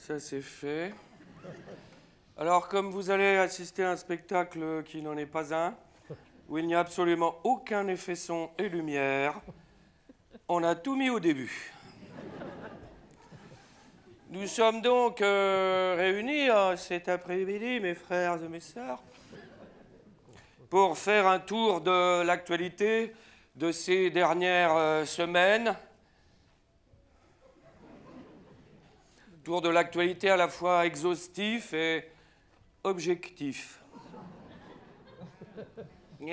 Ça c'est fait. Alors, comme vous allez assister à un spectacle qui n'en est pas un, où il n'y a absolument aucun effet son et lumière, on a tout mis au début. Nous sommes donc réunis cet après-midi, mes frères et mes sœurs, pour faire un tour de l'actualité de ces dernières semaines. Tour de l'actualité à la fois exhaustif et objectif. Nous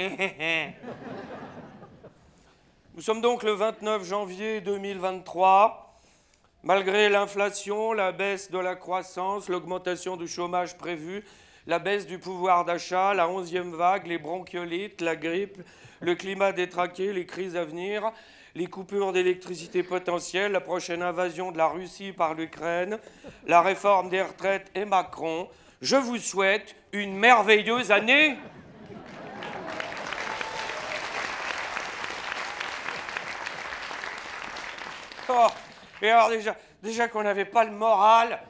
sommes donc le 29 janvier 2023. Malgré l'inflation, la baisse de la croissance, l'augmentation du chômage prévu, la baisse du pouvoir d'achat, la 11e vague, les bronchiolites, la grippe, le climat détraqué, les crises à venir, les coupures d'électricité potentielles, la prochaine invasion de la Russie par l'Ukraine, la réforme des retraites et Macron, je vous souhaite une merveilleuse année. Oh, et alors déjà qu'on n'avait pas le moral,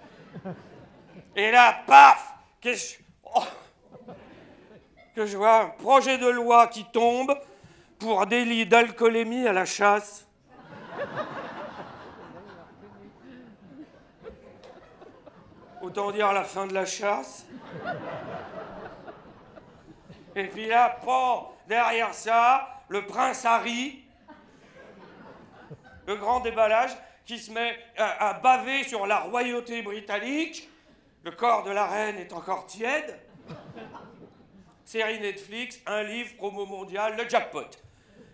et là, paf, que je vois un projet de loi qui tombe pour délit d'alcoolémie à la chasse. Autant dire la fin de la chasse. Et puis là, derrière ça, le prince Harry, le grand déballage, qui se met à baver sur la royauté britannique. Le corps de la reine est encore tiède. Série Netflix, un livre, promo mondial, le jackpot.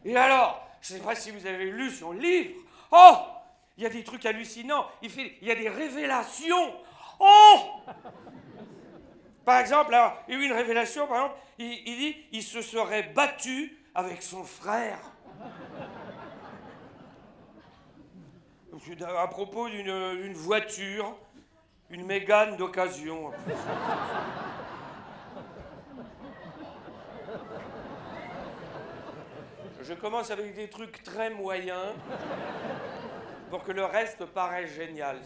Et alors, je ne sais pas si vous avez lu son livre. Oh, il y a des trucs hallucinants. Il y a des révélations. Oh, par exemple, alors, il y a eu une révélation, par exemple, il dit qu'il se serait battu avec son frère. À propos d'une voiture, une Mégane d'occasion. Je commence avec des trucs très moyens pour que le reste paraisse génial.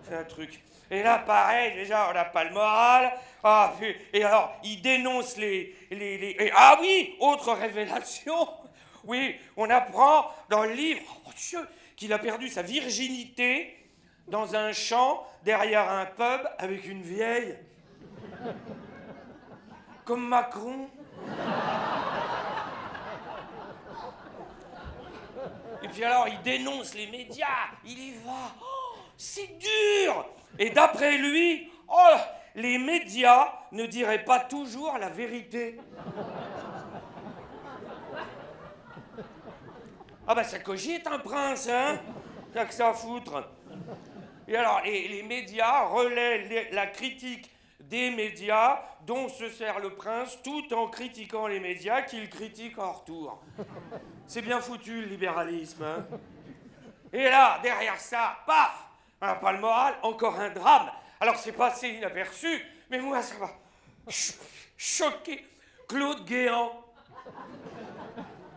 C'est un truc. Et là, pareil, déjà, on n'a pas le moral. Ah, et alors, il dénonce ah oui, autre révélation. Oui, on apprend dans le livre, oh mon Dieu, qu'il a perdu sa virginité dans un champ derrière un pub avec une vieille. Comme Macron. Et puis alors, il dénonce les médias, il y va. Oh, c'est dur. Et d'après lui, oh, les médias ne diraient pas toujours la vérité. Ah bah ça cogite un prince, hein. T'as que ça à foutre. Et alors, les médias relaient la critique des médias dont se sert le prince tout en critiquant les médias qu'il critique en retour. C'est bien foutu, le libéralisme, hein. Et là, derrière ça, paf, on n'a pas le moral, encore un drame. Alors, c'est passé inaperçu, mais moi, ça m'a choqué. Claude Guéant.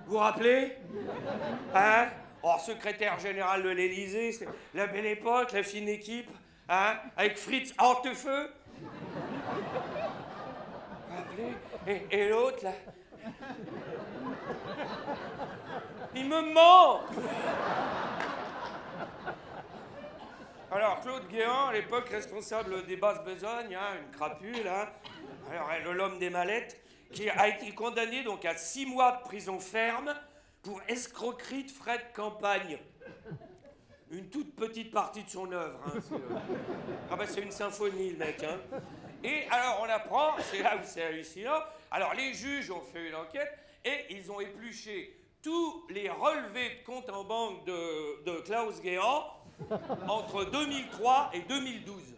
Vous vous rappelez? Hein? Oh, secrétaire général de l'Élysée, c'est la belle époque, la fine équipe, hein? Avec Fritz Hortefeux. Vous vous rappelez? Et l'autre, là? Il me manque! Alors, Claude Guéant, à l'époque, responsable des basses besognes, hein, une crapule, hein? Alors, l'homme des mallettes, qui a été condamné donc à 6 mois de prison ferme pour escroquerie de frais de campagne. Une toute petite partie de son œuvre. Hein, ah ben c'est une symphonie, le mec. Hein. Et alors, on apprend, c'est là où c'est hallucinant, alors les juges ont fait une enquête et ils ont épluché tous les relevés de compte en banque de Klaus Guéant entre 2003 et 2012.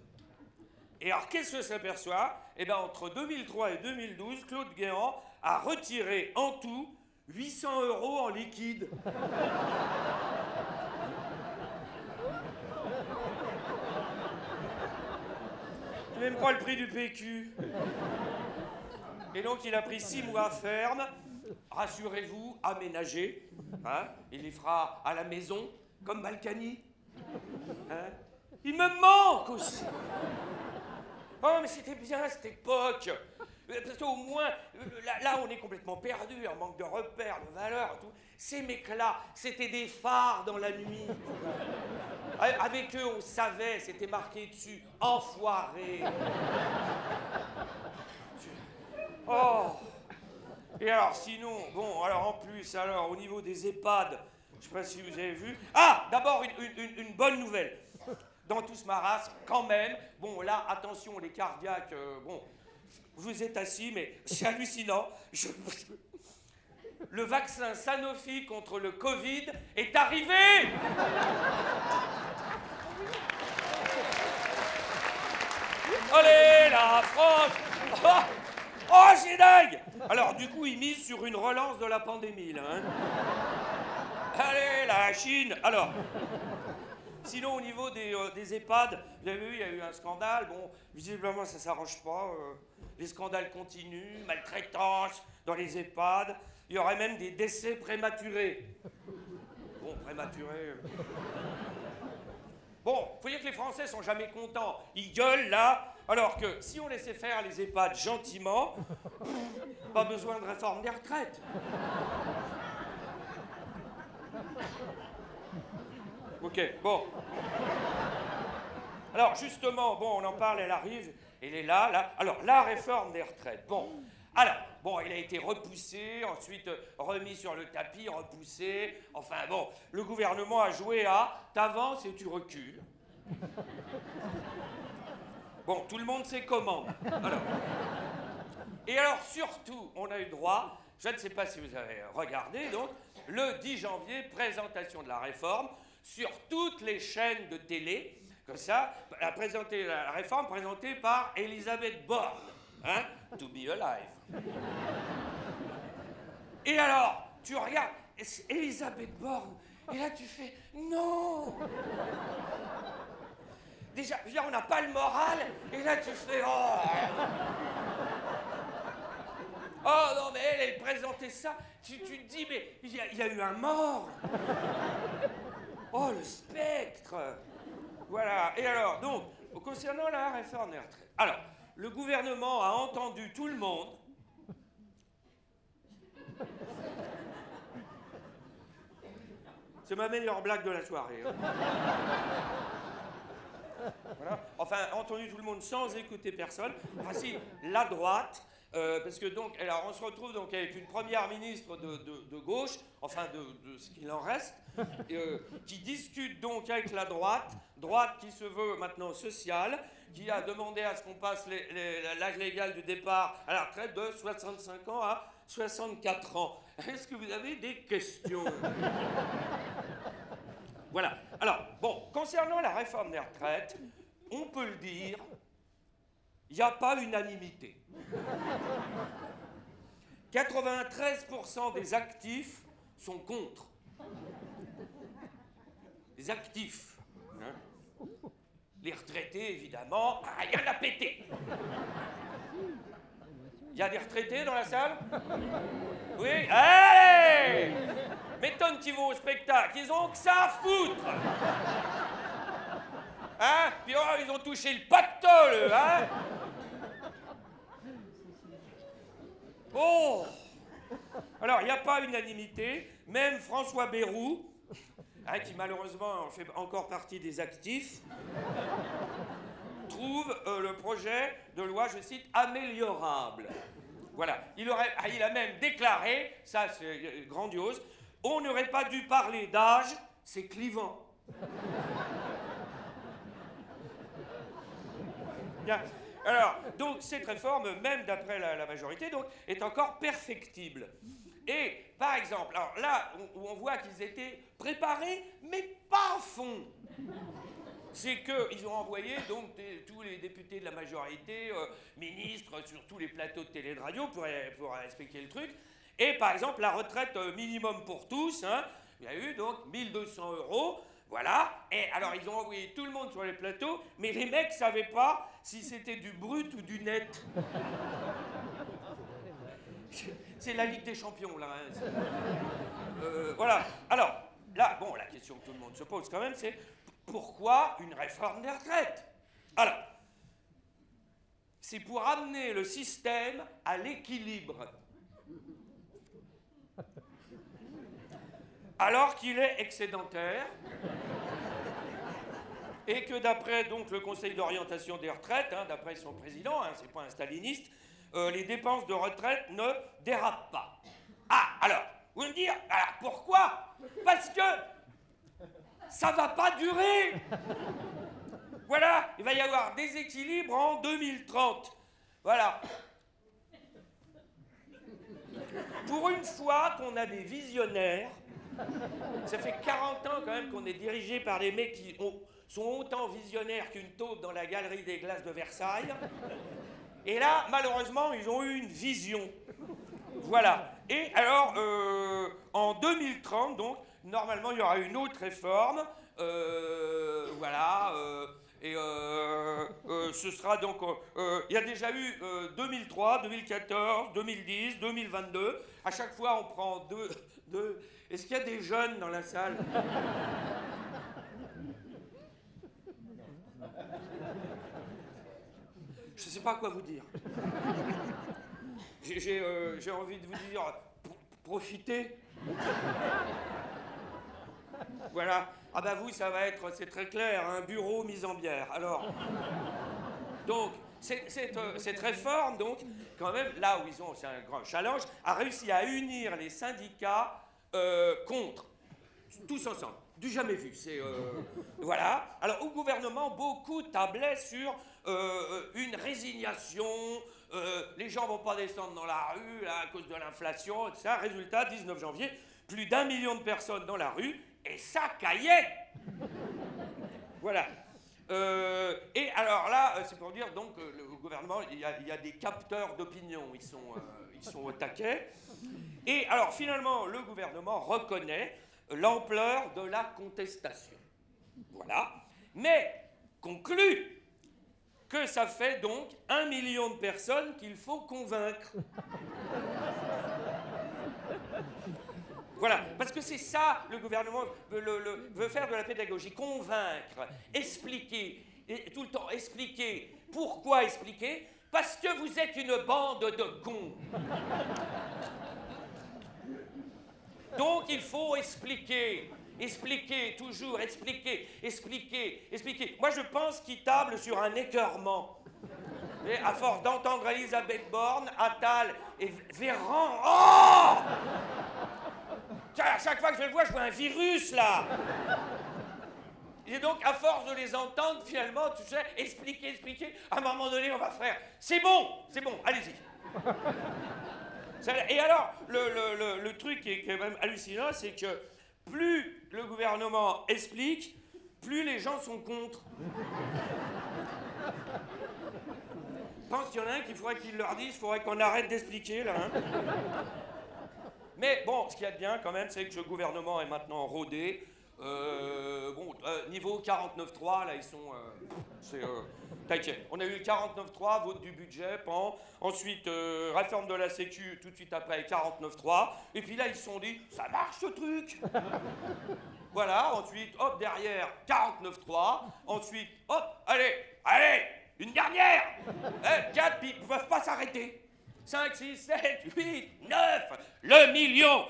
Et alors, qu'est-ce que ça s'aperçoit? Eh bien, entre 2003 et 2012, Claude Guéant a retiré en tout 800 € en liquide. Même pas le prix du PQ. Et donc, il a pris 6 mois ferme. Rassurez-vous, aménagé. Hein, il les fera à la maison, comme Balkany. Hein. Il me manque aussi. Oh, mais c'était bien cette époque. Parce qu'au moins, là, on est complètement perdu, un manque de repères, de valeurs, tout. Ces mecs-là, c'était des phares dans la nuit. Avec eux, on savait, c'était marqué dessus, enfoiré. Oh. Et alors, sinon, bon, alors en plus, alors, au niveau des EHPAD, je sais pas si vous avez vu. Ah, d'abord, une bonne nouvelle. Dans tout ce marasme, quand même, bon, là, attention, les cardiaques, bon, vous êtes assis, mais c'est hallucinant. Le vaccin Sanofi contre le Covid est arrivé. Allez, la France. Oh, c'est dingue. Alors, du coup, ils misent sur une relance de la pandémie, là, hein. Allez, la Chine. Alors, sinon, au niveau des EHPAD, vous avez vu, il y a eu un scandale. Bon, visiblement, ça s'arrange pas. Les scandales continuent, maltraitance dans les EHPAD. Il y aurait même des décès prématurés. Bon, prématurés. Bon, faut dire que les Français sont jamais contents. Ils gueulent là, alors que si on laissait faire les EHPAD gentiment, pas besoin de réforme des retraites. Ok, bon. Alors justement, bon, on en parle, elle arrive, elle est là. Alors, la réforme des retraites, bon. Alors, bon, il a été repoussé, ensuite remis sur le tapis, repoussé. Enfin bon, le gouvernement a joué à t'avances et tu recules. Bon, tout le monde sait comment. Et alors surtout, on a eu droit, je ne sais pas si vous avez regardé, donc, le 10 janvier, présentation de la réforme sur toutes les chaînes de télé. Comme ça, la réforme présentée par Elisabeth Borne. Hein? To be alive. Et alors, tu regardes, Elisabeth Borne, et là tu fais non. Déjà, on n'a pas le moral, et là tu fais oh. Oh non, mais elle présentait ça, tu te dis, mais il y a eu un mort. Oh, le spectre. Voilà, et alors, donc, concernant la réforme des retraites, alors, le gouvernement a entendu tout le monde. C'est ma meilleure blague de la soirée. Hein. Voilà. Enfin, entendu tout le monde sans écouter personne. Enfin, si, la droite, parce que donc, alors, on se retrouve donc avec une première ministre de gauche, enfin de ce qu'il en reste, qui discute donc avec la droite qui se veut maintenant sociale, qui a demandé à ce qu'on passe l'âge légal du départ à la retraite de 65 ans à 64 ans. Est-ce que vous avez des questions? Voilà. Alors, bon, concernant la réforme des retraites, on peut le dire, il n'y a pas unanimité. 93% des actifs sont contre. Les actifs. Hein. Les retraités, évidemment, rien à péter. Il y a des retraités dans la salle? Oui? Allez! M'étonne qu'ils vont au spectacle, ils ont que ça à foutre! Hein? Puis oh, ils ont touché le pactole, hein? Oh! Alors, il n'y a pas unanimité, même François Bayrou, hein, qui malheureusement fait encore partie des actifs, trouve le projet de loi, je cite, améliorable. Voilà. Il a même déclaré, ça c'est grandiose, on n'aurait pas dû parler d'âge, c'est clivant. Bien. Alors, donc cette réforme, même d'après la majorité, donc, est encore perfectible. Et, par exemple, alors là, où on voit qu'ils étaient préparés, mais pas à fond. C'est qu'ils ont envoyé donc tous les députés de la majorité, ministres, sur tous les plateaux de télé et de radio pour expliquer le truc. Et par exemple, la retraite minimum pour tous, hein, il y a eu donc 1200 €, voilà. Et alors, ils ont envoyé tout le monde sur les plateaux, mais les mecs ne savaient pas si c'était du brut ou du net. C'est la Ligue des Champions, là. Hein. Voilà. Alors, là, bon, la question que tout le monde se pose quand même, c'est pourquoi une réforme des retraites? Alors, c'est pour amener le système à l'équilibre. Alors qu'il est excédentaire, et que d'après donc le Conseil d'orientation des retraites, hein, d'après son président, hein, c'est pas un staliniste, les dépenses de retraite ne dérapent pas. Ah, alors, vous me dire, alors pourquoi? Parce que ça va pas durer. Voilà, il va y avoir des équilibres en 2030. Voilà. Pour une fois qu'on a des visionnaires, ça fait 40 ans quand même qu'on est dirigé par des mecs qui sont autant visionnaires qu'une taupe dans la galerie des glaces de Versailles. Et là, malheureusement, ils ont eu une vision. Voilà. Et alors, en 2030, donc, normalement, il y aura une autre réforme. Voilà. Et ce sera donc... il y a déjà eu 2003, 2014, 2010, 2022. À chaque fois, on prend deux... Est-ce qu'il y a des jeunes dans la salle? Je ne sais pas quoi vous dire. J'ai envie de vous dire, profitez. Voilà. Ah bah vous, ça va être, c'est très clair, un bureau mis en bière. Alors, donc, cette réforme, donc, quand même, là où ils ont, c'est un grand challenge, a réussi à unir les syndicats contre, tous ensemble. Du jamais vu. C'est voilà. Alors au gouvernement, beaucoup tablaient sur une résignation. Les gens vont pas descendre dans la rue là, à cause de l'inflation, etc. Résultat, 19 janvier, plus d'1 million de personnes dans la rue et ça caillait. Voilà. Et alors là, c'est pour dire donc le gouvernement, il y a des capteurs d'opinion. Ils sont au taquet. Et alors finalement, le gouvernement reconnaît l'ampleur de la contestation. Voilà. Mais conclut que ça fait donc 1 million de personnes qu'il faut convaincre. Voilà. Parce que c'est ça, le gouvernement veut faire de la pédagogie. Convaincre, expliquer, et tout le temps expliquer. Pourquoi expliquer? Parce que vous êtes une bande de cons. Donc il faut expliquer, toujours expliquer. Moi je pense qu'il table sur un écœurement. Et à force d'entendre Elisabeth Borne, Attal et Véran, oh! À chaque fois que je le vois, je vois un virus là. Et donc à force de les entendre, finalement, tu sais, expliquer, à un moment donné on va faire, c'est bon, allez-y. Et alors, le truc qui est quand même hallucinant, c'est que plus le gouvernement explique, plus les gens sont contre. Je pense qu'il y en a un qu'il faudrait qu'il leur dise, il faudrait qu'on arrête d'expliquer, là. Hein. Mais bon, ce qu'il y a de bien, quand même, c'est que le gouvernement est maintenant rodé. Niveau 49.3, là, ils sont... on a eu le 49.3, vote du budget, ensuite réforme de la Sécu, tout de suite après 49.3, et puis là ils se sont dit, ça marche ce truc. Voilà, ensuite, hop, derrière, 49.3, ensuite, hop, allez, une dernière 4, puis ils ne peuvent pas s'arrêter. 5, 6, 7, 8, 9, le million.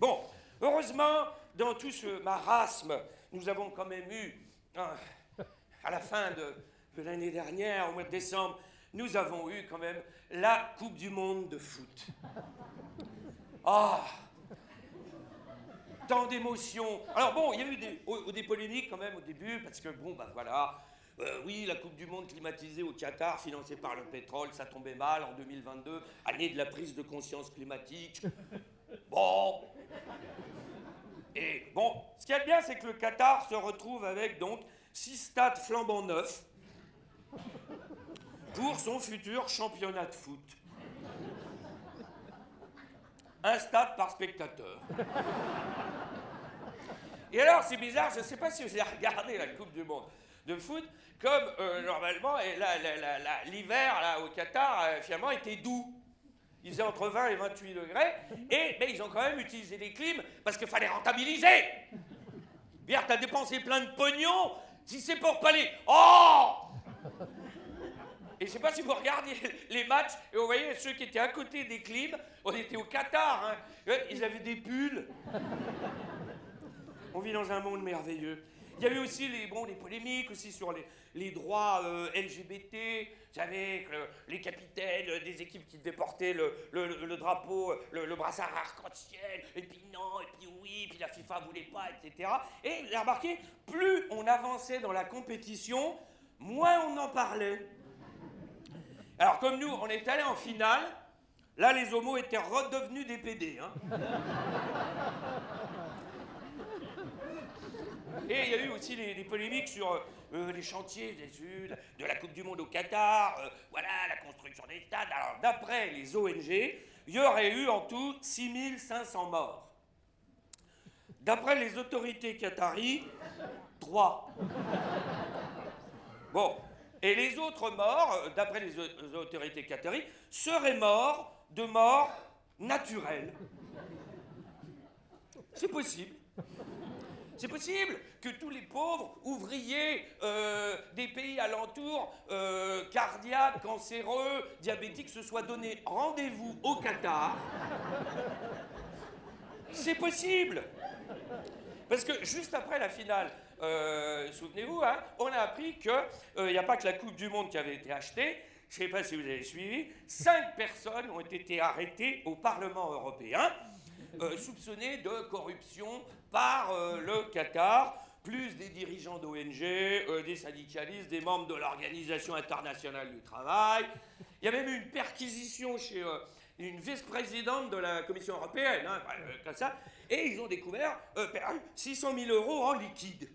Bon, heureusement, dans tout ce marasme, nous avons quand même eu, à la fin de l'année dernière, au mois de décembre, nous avons eu quand même la Coupe du Monde de foot. Ah, tant d'émotions. Alors bon, il y a eu des polémiques quand même au début, parce que bon, ben voilà, oui, la Coupe du Monde climatisée au Qatar, financée par le pétrole, ça tombait mal en 2022, année de la prise de conscience climatique. Bon. Et bon, ce qu'il y a de bien, c'est que le Qatar se retrouve avec donc 6 stades flambant neufs pour son futur championnat de foot. Un stade par spectateur. Et alors, c'est bizarre, je ne sais pas si vous avez regardé la Coupe du Monde de foot, comme normalement, l'hiver là, au Qatar, finalement, était doux. Il faisait entre 20 et 28 degrés, mais ils ont quand même utilisé les clims parce qu'il fallait rentabiliser. Pierre, t'as dépensé plein de pognon, si c'est pour pas les... Oh! Et je sais pas si vous regardiez les matchs, et vous voyez ceux qui étaient à côté des clims, on était au Qatar, hein, ils avaient des pulls. On vit dans un monde merveilleux. Il y a eu aussi les polémiques aussi sur les droits LGBT. Vous savez, les capitaines des équipes qui devaient porter le drapeau, le brassard arc-en-ciel, et puis non, et puis oui, puis la FIFA voulait pas, etc. Et vous avez remarqué, plus on avançait dans la compétition, moins on en parlait. Alors comme nous, on est allés en finale, là les homos étaient redevenus des PD. Hein. Et il y a eu aussi des polémiques sur les chantiers de la Coupe du Monde au Qatar, voilà, la construction des stades. Alors, d'après les ONG, il y aurait eu en tout 6500 morts. D'après les autorités qataries, 3. Bon, et les autres morts, d'après les autorités qataries, seraient morts de mort naturelle. C'est possible. C'est possible que tous les pauvres ouvriers des pays alentours, cardiaques, cancéreux, diabétiques, se soient donné rendez-vous au Qatar. C'est possible. Parce que juste après la finale, souvenez-vous, hein, on a appris qu'il n'y a pas que la Coupe du Monde qui avait été achetée. Je ne sais pas si vous avez suivi. 5 personnes ont été arrêtées au Parlement européen, soupçonnées de corruption par le Qatar, plus des dirigeants d'ONG, des syndicalistes, des membres de l'Organisation internationale du travail. Il y a même eu une perquisition chez une vice-présidente de la Commission européenne, hein, comme ça, et ils ont découvert 600 000 € en liquide.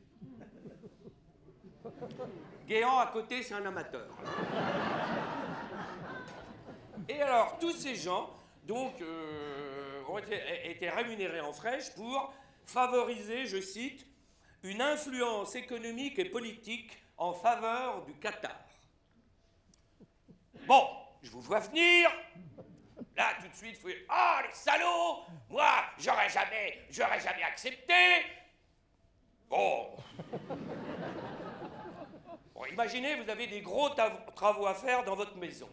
Guéant à côté, c'est un amateur. Et alors, tous ces gens, donc, ont été rémunérés en fraîche pour favoriser, je cite, une influence économique et politique en faveur du Qatar. Bon, je vous vois venir. Là, tout de suite, vous dites, ah, les salauds, moi, j'aurais jamais accepté. Bon. Bon, imaginez, vous avez des gros travaux à faire dans votre maison.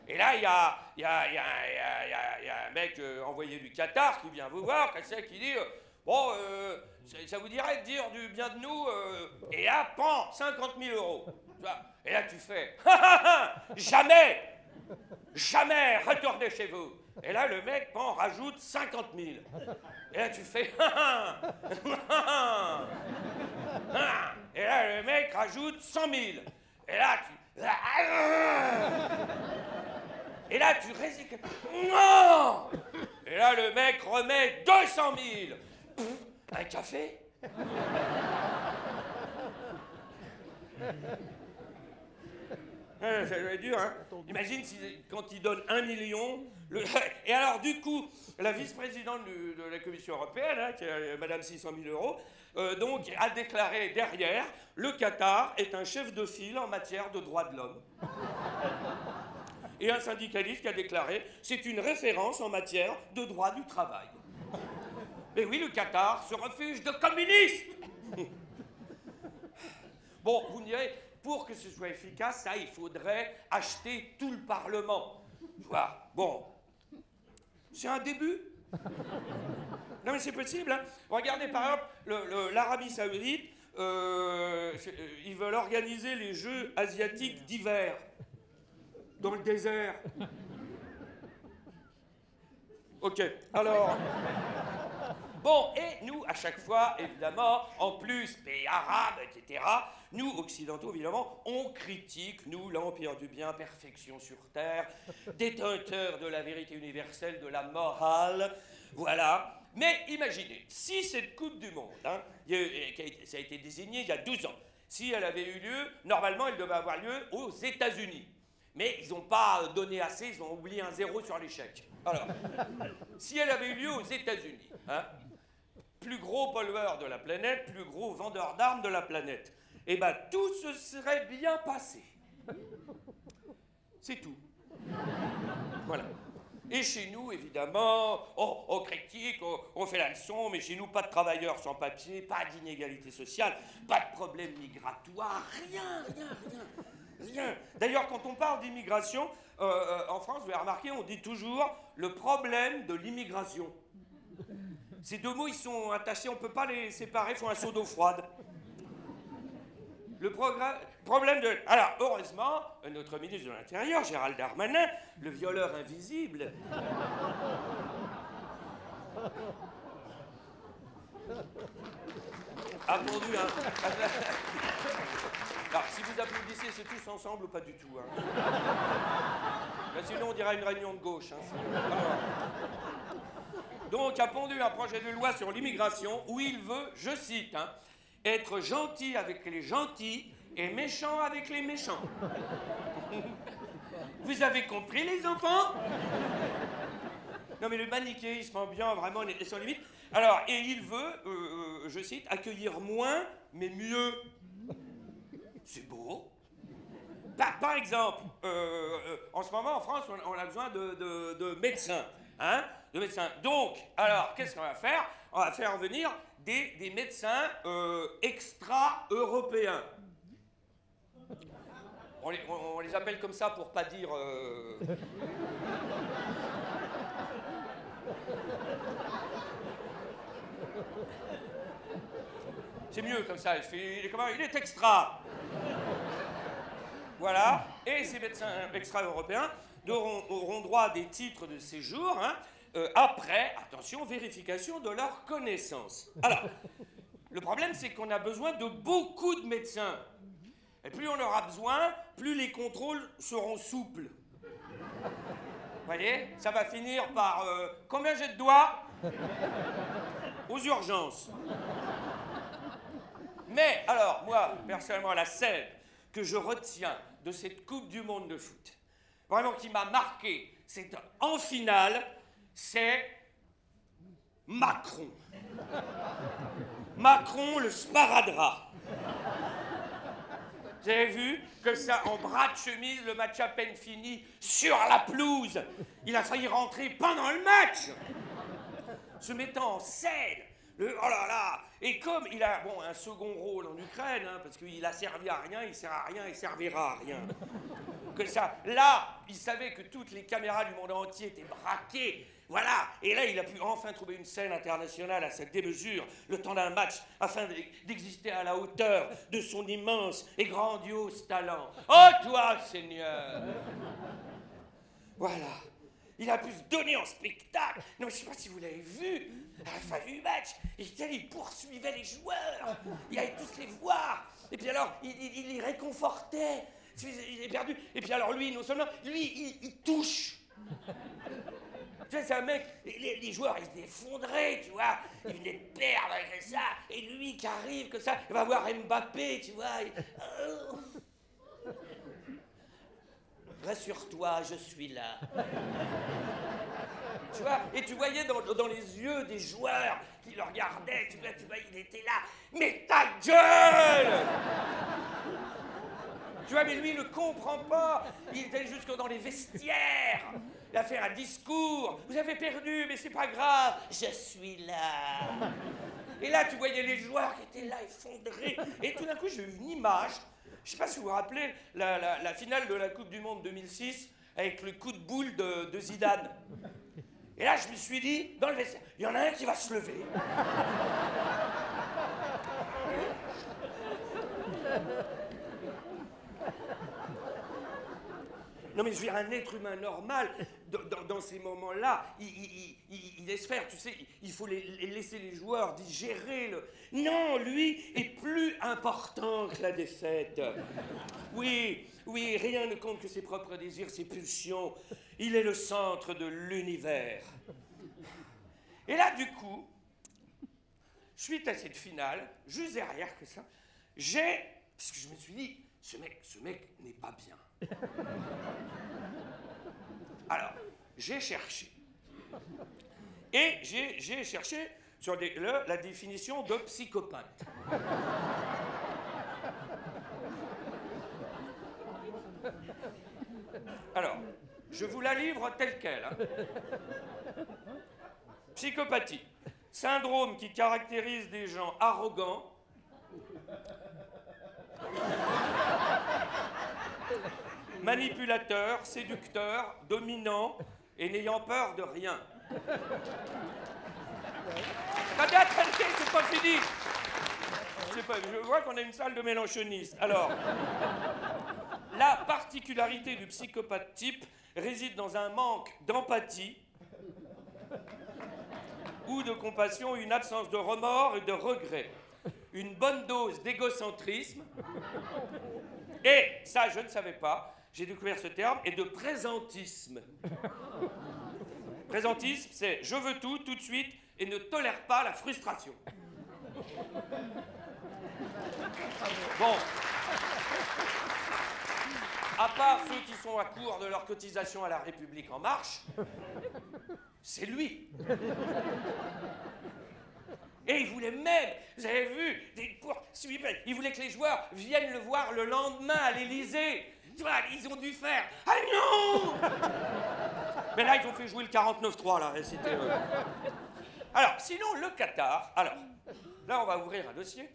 Et là, il y a un mec envoyé du Qatar qui vient vous voir, qui dit bon, ça vous dirait de dire du bien de nous et là, pan, 50 000 €. Et là, tu fais jamais, jamais, retournez chez vous. Et là, le mec, pan, rajoute 50 000. Et là, tu fais et là, le mec rajoute 100 000. Et là, et là, tu résignes. Non! Et là, le mec remet 200 000. Un café? Ça doit être dur, hein? Imagine quand il donne 1 million. Et alors, du coup, la vice-présidente de la Commission européenne, hein, qui est Madame 600 000 €, donc, a déclaré derrière, le Qatar est un chef de file en matière de droits de l'homme. Et un syndicaliste qui a déclaré « c'est une référence en matière de droit du travail ». Mais oui, le Qatar se refuge de communistes. Bon, vous me direz, pour que ce soit efficace, ça, il faudrait acheter tout le Parlement. Voilà. Bon, c'est un début. Non mais c'est possible, hein. Regardez par exemple l'Arabie Saoudite, ils veulent organiser les Jeux asiatiques d'hiver. Dans le désert. Ok, alors... Bon, et nous, à chaque fois, évidemment, en plus, pays arabes, etc., nous, occidentaux, évidemment, on critique, nous, l'empire du bien, perfection sur terre, détenteur de la vérité universelle, de la morale, voilà. Mais imaginez, si cette Coupe du Monde, hein, ça a été désigné il y a 12 ans, si elle avait eu lieu, normalement, elle devait avoir lieu aux États-Unis. Mais ils n'ont pas donné assez, ils ont oublié un 0 sur l'échec. Alors, si elle avait eu lieu aux États-Unis, hein, plus gros pollueur de la planète, plus gros vendeur d'armes de la planète, eh bien, tout se serait bien passé. C'est tout. Voilà. Et chez nous, évidemment, on critique, on fait la leçon, mais chez nous, pas de travailleurs sans papier, pas d'inégalité sociale, pas de problème migratoire, rien. D'ailleurs, quand on parle d'immigration, en France, vous avez remarqué, on dit toujours le problème de l'immigration. Ces deux mots, ils sont attachés, on ne peut pas les séparer, il faut un seau d'eau froide. Le problème de... Alors, heureusement, notre ministre de l'Intérieur, Gérald Darmanin, le violeur invisible... a pondu un... Alors, si vous applaudissez, c'est tous ensemble ou pas du tout, hein. Là, sinon, on dirait une réunion de gauche, hein. Alors... Donc, a pondu un projet de loi sur l'immigration où il veut, je cite, hein, être gentil avec les gentils et méchant avec les méchants. Vous avez compris, les enfants? Non, mais le manichéisme ambiant, vraiment, est sans limite. Alors, et il veut, je cite, accueillir moins, mais mieux. C'est beau. Par exemple, en ce moment, en France, on a besoin de médecins. Hein, de médecins. Donc, alors, qu'est-ce qu'on va faire? On va faire venir des médecins extra-européens. On les appelle comme ça pour pas dire... C'est mieux comme ça, il est extra. Voilà, et ces médecins extra-européens auront droit à des titres de séjour, hein, après, attention, vérification de leurs connaissances. Alors, le problème, c'est qu'on a besoin de beaucoup de médecins. Et plus on aura besoin, plus les contrôles seront souples. Vous voyez? Ça va finir par... combien j'ai de doigts? Aux urgences. Mais, alors, moi, personnellement, la scène que je retiens de cette Coupe du Monde de foot, vraiment qui m'a marqué, c'est en finale, c'est Macron. Macron, le sparadrap. Vous avez vu, comme ça, en bras de chemise, le match à peine fini, sur la pelouse. Il a failli rentrer pendant le match. Se mettant en scène. Oh là là. Et comme il a, bon, un second rôle en Ukraine, hein, parce qu'il a servi à rien, il sert à rien, il servira à rien. Que ça, là, il savait que toutes les caméras du monde entier étaient braquées. Voilà, et là, il a pu enfin trouver une scène internationale à sa démesure, le temps d'un match, afin d'exister à la hauteur de son immense et grandiose talent. Oh, toi, Seigneur! Voilà. Il a pu se donner en spectacle. Non, je ne sais pas si vous l'avez vu, à la fin du match, il poursuivait les joueurs. Il allait tous les voir. Et puis alors, il les réconfortait. Il est perdu. Et puis alors, lui, non seulement, lui, il touche. Tu vois, c'est un mec, les joueurs, ils étaient effondrés, tu vois. Ils venaient de perdre avec ça. Et lui qui arrive, comme ça, il va voir Mbappé, tu vois. Rassure-toi, je suis là. Tu vois, et tu voyais dans les yeux des joueurs qui le regardaient, tu vois, il était là. Mais ta gueule! Tu vois, mais lui, il ne comprend pas. Il était jusque dans les vestiaires. Il a fait un discours. Vous avez perdu, mais c'est pas grave. Je suis là. Et là, tu voyais les joueurs qui étaient là, effondrés. Et tout d'un coup, j'ai eu une image. Je ne sais pas si vous vous rappelez la finale de la Coupe du Monde 2006 avec le coup de boule de Zidane. Et là, je me suis dit, dans le vestiaire, il y en a un qui va se lever. Non mais je veux dire, un être humain normal, dans ces moments-là, il laisse faire, tu sais, il faut laisser les joueurs digérer le... Non, lui est plus important que la défaite. Oui, rien ne compte que ses propres désirs, ses pulsions. Il est le centre de l'univers. Et là, du coup, suite à cette finale, juste derrière que ça, parce que je me suis dit, ce mec n'est pas bien. Alors, j'ai cherché. Et j'ai cherché sur la définition de psychopathe. Alors, Je vous la livre telle quelle. Hein. Psychopathie. Syndrome qui caractérise des gens arrogants, manipulateurs, séducteurs, dominants et n'ayant peur de rien. Attendez, c'est pas fini. Je vois qu'on a une salle de mélanchonistes. Alors, la particularité du psychopathe type réside dans un manque d'empathie ou de compassion, une absence de remords et de regret, une bonne dose d'égocentrisme, et, ça je ne savais pas, j'ai découvert ce terme, et de présentisme. Présentisme, c'est je veux tout, tout de suite, et ne tolère pas la frustration. Bon. À part ceux qui sont à court de leur cotisation à la République En Marche, c'est lui. Et il voulait même, vous avez vu, il voulait que les joueurs viennent le voir le lendemain à l'Élysée. Tu vois, ils ont dû faire « Ah non !» Mais là, ils ont fait jouer le 49-3, là. C'était... Alors, sinon, le Qatar. Alors, là, on va ouvrir un dossier.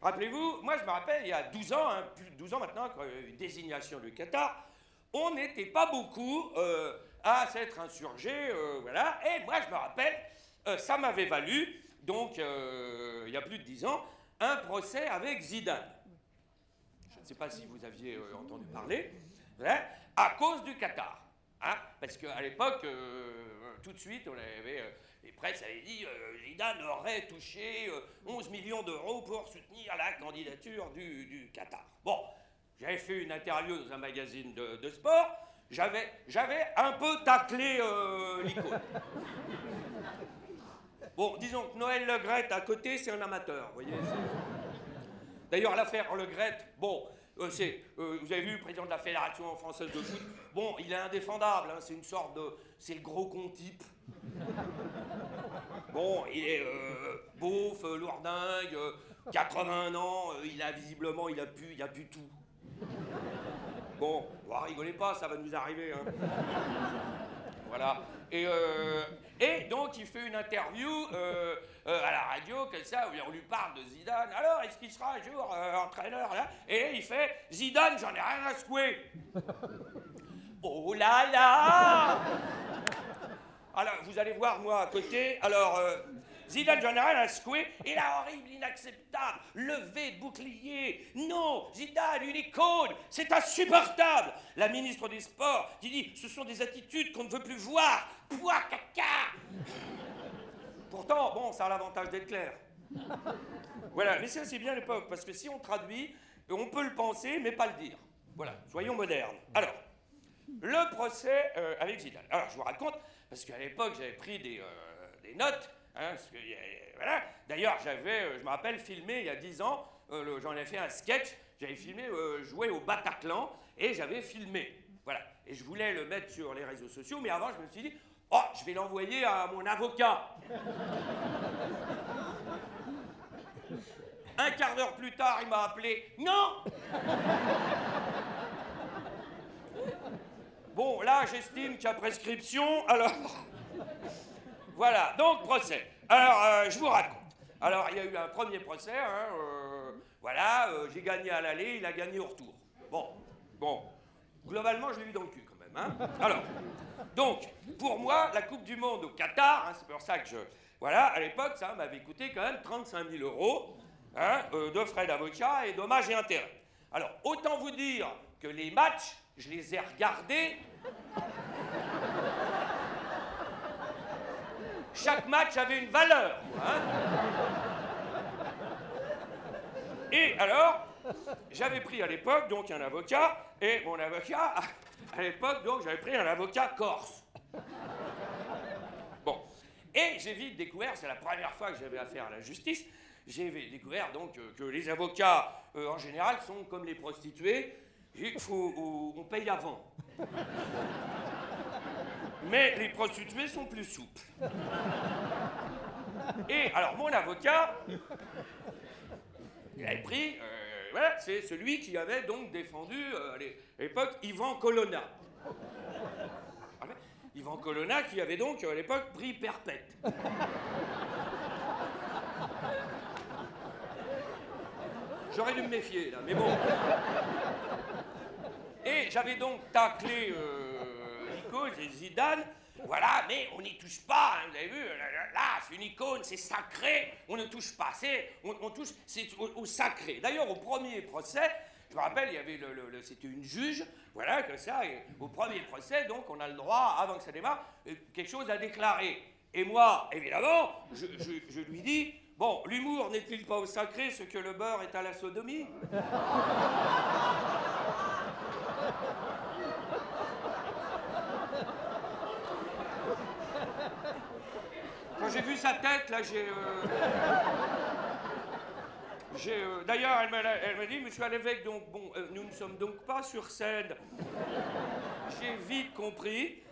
Rappelez-vous, moi, je me rappelle, il y a 12 ans, hein, plus de 12 ans maintenant, quand il y a eu une désignation du Qatar, on n'était pas beaucoup à s'être insurgés, voilà. Et moi, je me rappelle, ça m'avait valu, donc, il y a plus de 10 ans, un procès avec Zidane. Je ne sais pas si vous aviez entendu parler, voilà, à cause du Qatar. Hein, parce qu'à l'époque, tout de suite, on avait, les presses avaient dit Zidane aurait touché 11 millions d'euros pour soutenir la candidature du Qatar. Bon, j'avais fait une interview dans un magazine de sport, j'avais un peu taclé l'icône. Bon, disons que Noël Le Graët à côté, c'est un amateur, vous voyez. D'ailleurs, l'affaire Le Graët, bon, vous avez vu, président de la Fédération française de foot, bon, il est indéfendable, hein, c'est une sorte de... c'est le gros con type. Bon, il est beauf, lourdingue, 81 ans, visiblement, il a pu tout. Bon, rigolez pas, ça va nous arriver, hein. Voilà. Et donc, il fait une interview à la radio, comme ça, où on lui parle de Zidane. Alors, est-ce qu'il sera un jour entraîneur, là? Et il fait Zidane, j'en ai rien à secouer. Oh là là! Alors, vous allez voir, moi, à côté, alors, Zidane, j'en ai rien à secouer, et là, horrible, inacceptable, levé de bouclier, non, Zidane, une icône, c'est insupportable. La ministre des Sports qui dit, ce sont des attitudes qu'on ne veut plus voir, pouah, caca. Pourtant, bon, ça a l'avantage d'être clair. Voilà, mais ça, c'est bien l'époque, parce que si on traduit, on peut le penser, mais pas le dire. Voilà, soyons modernes. Alors, le procès avec Zidane. Alors, je vous raconte, parce qu'à l'époque, j'avais pris des notes, hein, parce que, voilà. D'ailleurs, j'avais, je me rappelle, filmé il y a 10 ans, j'en ai fait un sketch, j'avais filmé jouer au Bataclan, et j'avais filmé. Voilà. Et je voulais le mettre sur les réseaux sociaux, mais avant, je me suis dit, oh, je vais l'envoyer à mon avocat. Un quart d'heure plus tard, il m'a appelé. Non! Bon, là, j'estime qu'il y a prescription, alors... Voilà, donc, procès. Alors, je vous raconte. Alors, il y a eu un premier procès, hein, voilà, j'ai gagné à l'aller, il a gagné au retour. Bon. Globalement, je l'ai eu dans le cul, quand même, hein. Alors, donc, pour moi, la Coupe du Monde au Qatar, hein, c'est pour ça que voilà, à l'époque, ça m'avait coûté quand même 35 000 €, hein, de frais d'avocat et dommages et intérêts. Alors, autant vous dire que les matchs, je les ai regardés. Chaque match avait une valeur, hein. Et alors, j'avais pris à l'époque, donc, un avocat, et mon avocat, à l'époque, donc, j'avais pris un avocat corse. Bon. Et j'ai vite découvert, c'est la première fois que j'avais affaire à la justice, j'ai découvert, donc, que les avocats, en général, sont comme les prostituées, on paye avant. Mais les prostituées sont plus souples. Et alors, mon avocat, il avait pris voilà, c'est celui qui avait donc défendu à l'époque Ivan Colonna. Ivan Colonna qui avait donc à l'époque pris perpète. J'aurais dû me méfier là, mais bon. Et j'avais donc taclé l'icône, Zidane. Voilà, mais on n'y touche pas, hein, vous avez vu, là, c'est une icône, c'est sacré, on ne touche pas, on touche au sacré. D'ailleurs, au premier procès, je me rappelle, il y avait c'était une juge, voilà, comme ça, et au premier procès, donc, on a le droit, avant que ça démarre, quelque chose à déclarer. Et moi, évidemment, je lui dis, bon, l'humour n'est-il pas au sacré ce que le beurre est à la sodomie? Quand j'ai vu sa tête, là, d'ailleurs, elle m'a dit, monsieur l'évêque, donc, bon, nous ne sommes donc pas sur scène. J'ai vite compris.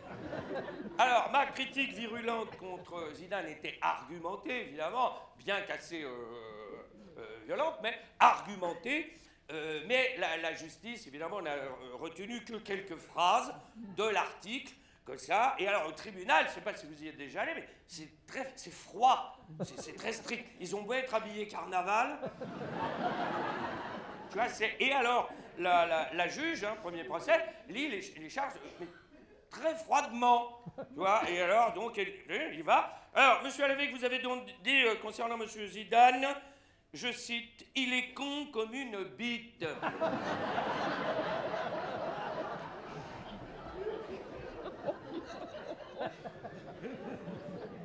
Alors, ma critique virulente contre Zidane était argumentée, évidemment, bien qu'assez violente, mais argumentée. Mais la justice, évidemment, n'a retenu que quelques phrases de l'article. Comme ça, et alors au tribunal, je ne sais pas si vous y êtes déjà allé, mais c'est froid, c'est très strict. Ils ont beau être habillés carnaval. Tu vois, et alors, la juge, hein, premier procès, lit les charges, mais très froidement. Tu vois, et alors, donc, il va. Alors, monsieur l'évêque, vous avez donc dit, concernant monsieur Zidane, je cite, il est con comme une bite.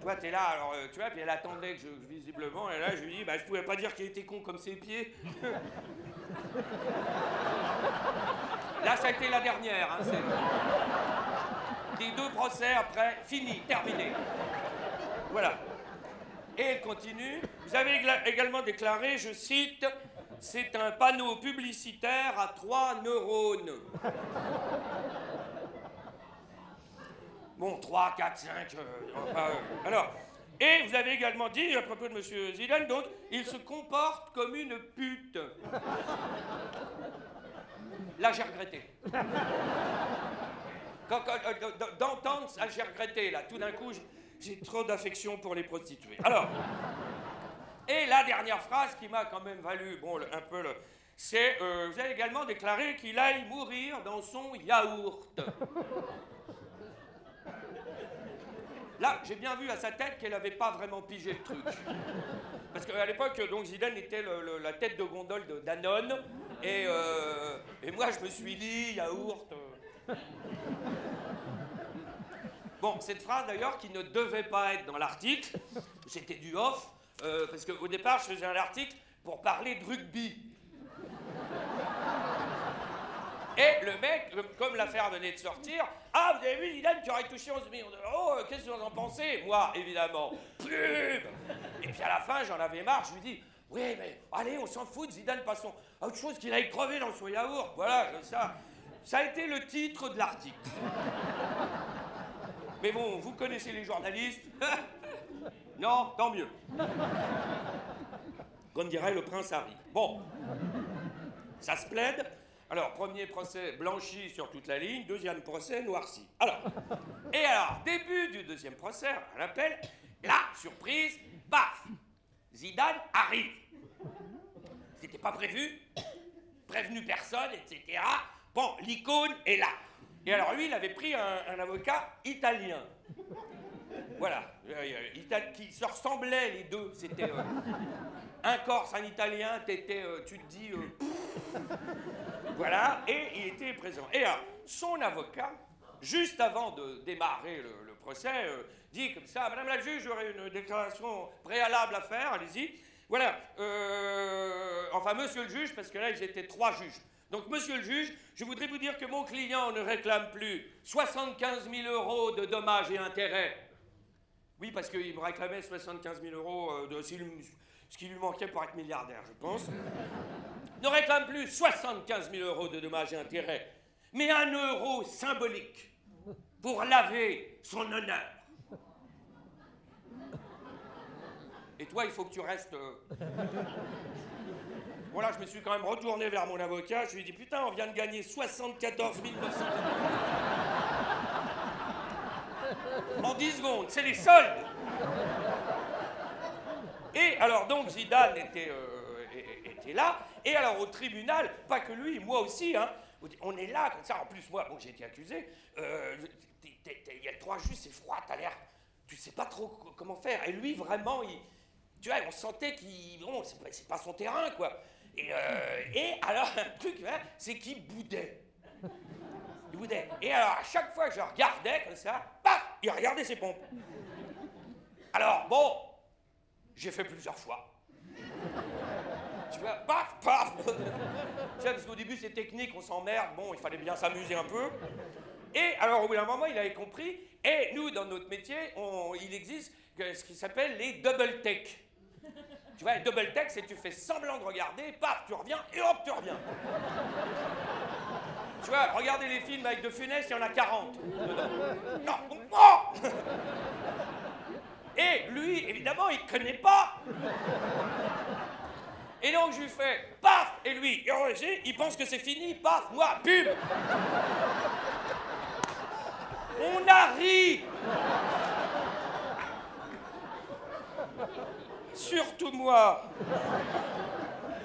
Toi, t'es là, alors, tu vois, puis elle attendait que visiblement, et là, je lui dis, bah, je pouvais pas dire qu'il était con comme ses pieds. Là, ça a été la dernière, hein, des 2 procès, après, fini, terminé. Voilà. Et elle continue. Vous avez également déclaré, je cite, c'est un panneau publicitaire à 3 neurones. Bon, 3, 4, 5, alors, et vous avez également dit, à propos de monsieur Zidane, donc, il se comporte comme une pute. Là, j'ai regretté. D'entendre ça, j'ai regretté, là. Tout d'un coup, j'ai trop d'affection pour les prostituées. Alors, et la dernière phrase qui m'a quand même valu, bon, un peu c'est, vous avez également déclaré qu'il aille mourir dans son yaourt. Là, j'ai bien vu à sa tête qu'elle n'avait pas vraiment pigé le truc. Parce qu'à l'époque, donc, Zidane était la tête de gondole de Danone. Et moi, je me suis dit, yaourt... Bon, cette phrase, d'ailleurs, qui ne devait pas être dans l'article, c'était du off, parce qu'au départ, je faisais un article pour parler de rugby. Et le mec, comme l'affaire venait de sortir, ah, vous avez vu Zidane qui aurait touché 11 millions d'euros, qu'est-ce que vous en pensez? Moi, évidemment, pub. Et puis à la fin, j'en avais marre, je lui dis, oui, mais allez, on s'en fout de Zidane, passons à autre chose qu'il aille crever dans son yaourt. Voilà, comme ça. Ça a été le titre de l'article. Mais bon, vous connaissez les journalistes. Non, tant mieux. Comme dirait le prince Harry. Bon, ça se plaide. Alors, premier procès blanchi sur toute la ligne, deuxième procès noirci. Alors, début du deuxième procès, on l'appelle, là, surprise, paf, Zidane arrive. C'était pas prévu, prévenu personne, etc. Bon, l'icône est là. Et alors lui, il avait pris un avocat italien. Voilà, qui se ressemblaient les deux. C'était un Corse, un Italien, tu te dis... Voilà, et il était présent. Et alors, son avocat, juste avant de démarrer le procès, dit comme ça, Madame la juge, j'aurais une déclaration préalable à faire, allez-y. Voilà, enfin, monsieur le juge, parce que là, ils étaient 3 juges. Donc, monsieur le juge, je voudrais vous dire que mon client ne réclame plus 75 000 euros de dommages et intérêts. Oui, parce qu'il me réclamait 75 000 euros de ce qui lui manquait pour être milliardaire, je pense. Ne réclame plus 75 000 euros de dommages et intérêts, mais 1 euro symbolique pour laver son honneur. Et toi, il faut que tu restes... Bon, là, je me suis quand même retourné vers mon avocat. Je lui ai dit, putain, on vient de gagner 74 900 en 10 secondes. C'est les soldes. Et alors, donc, Zidane était là. Et alors, au tribunal, pas que lui, moi aussi, hein, on est là, comme ça. En plus, moi, bon, j'ai été accusé. Il y a 3 juges, c'est froid, t'as l'air... Tu sais pas trop comment faire. Et lui, vraiment, tu vois, on sentait qu'il... Bon, c'est pas son terrain, quoi. Et alors, un truc, hein, c'est qu'il boudait. Il boudait. Et alors, à chaque fois que je regardais, comme ça, paf, il regardait ses pompes. Alors, bon, j'ai fait plusieurs fois. Tu vois, paf, paf. Tu sais, parce qu'au début, c'est technique, on s'emmerde. Bon, il fallait bien s'amuser un peu. Et alors, au bout d'un moment, il avait compris. Et nous, dans notre métier, il existe ce qui s'appelle les double take. Tu vois, les double take, c'est que tu fais semblant de regarder, paf, tu reviens, et hop, tu reviens. Tu vois, regardez les films avec De Funès, il y en a 40 dedans. Non, oh. Et lui, évidemment, il ne connaît pas. Et donc, je lui fais, paf, et lui, il pense que c'est fini, paf, moi, pub. On a ri. Surtout moi.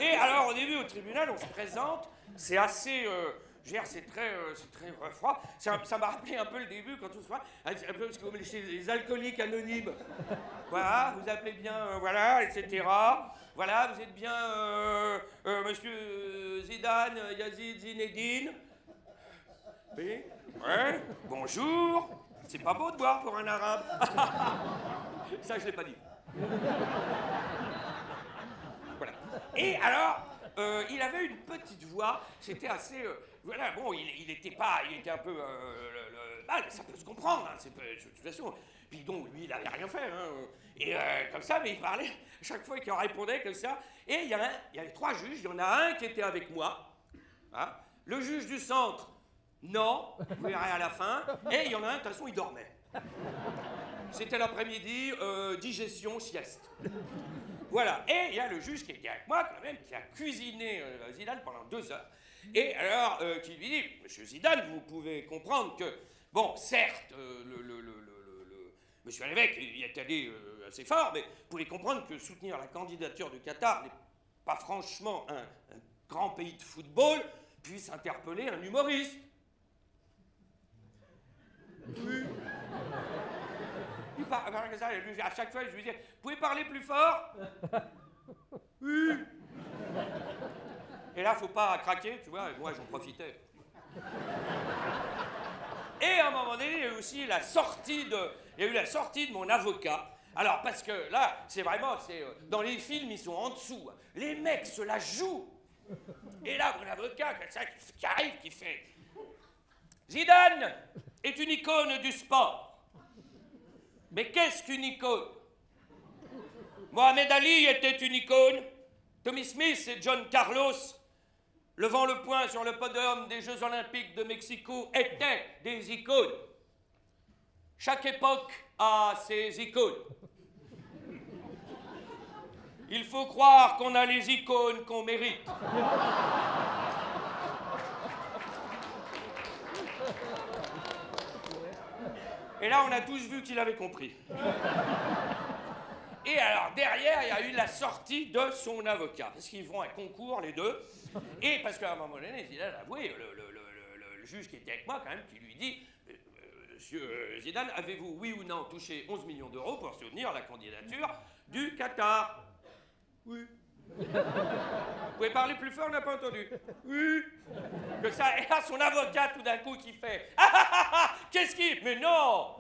Et alors, au début, au tribunal, on se présente, c'est assez... je veux dire, c'est très froid. Ça m'a rappelé un peu le début, quand tout se voit, un peu parce que vous chez les alcooliques anonymes. Voilà, vous appelez bien, voilà, etc. Voilà, vous êtes bien monsieur Zidane, Yazid Zinedine. Oui, ouais, bonjour. C'est pas beau de boire pour un arabe. Ça, je l'ai pas dit. Voilà. Et alors, il avait une petite voix, c'était assez... voilà, bon, il était un peu... ça peut se comprendre, hein, c'est une situation. Puis donc, lui, il n'avait rien fait, hein, et comme ça, mais il parlait, chaque fois qu'il répondait comme ça. Et il y avait 3 juges, il y en a un qui était avec moi, hein, le juge du centre, non, vous verrez à la fin, et il y en a un, de toute façon, il dormait. C'était l'après-midi, digestion, sieste. Voilà, et il y a le juge qui était avec moi, quand même, qui a cuisiné Zidane pendant 2 heures. Et alors, qui lui dit, monsieur Zidane, vous pouvez comprendre que, bon, certes, monsieur l'évêque y est allé assez fort, mais vous pouvez comprendre que soutenir la candidature du Qatar n'est pas franchement un grand pays de football puisse interpeller un humoriste. Oui. À chaque fois, je lui disais, vous pouvez parler plus fort? Oui. Et là, faut pas craquer, tu vois, et moi, j'en profitais. Et à un moment donné, il y a eu aussi la sortie de mon avocat. Alors, parce que là, c'est vraiment, dans les films, ils sont en dessous. Les mecs se la jouent. Et là, mon avocat, qui arrive, qui fait... Zidane est une icône du sport. Mais qu'est-ce qu'une icône? Mohamed Ali était une icône. Tommy Smith et John Carlos, levant le poing sur le podium des Jeux Olympiques de Mexico, étaient des icônes. Chaque époque a ses icônes. Il faut croire qu'on a les icônes qu'on mérite. Et là, on a tous vu qu'il avait compris. Et alors, derrière, il y a eu la sortie de son avocat. Parce qu'ils font un concours, les deux. Et parce qu'à un moment donné, Zidane a avoué, le juge qui était avec moi, quand même, qui lui dit Monsieur Zidane, avez-vous, oui ou non, touché 11 millions d'euros pour soutenir la candidature du Qatar? Oui. Vous pouvez parler plus fort, on n'a pas entendu. Oui. Que ça, et là, son avocat, tout d'un coup, qui fait qu'est-ce qu'il... Mais non.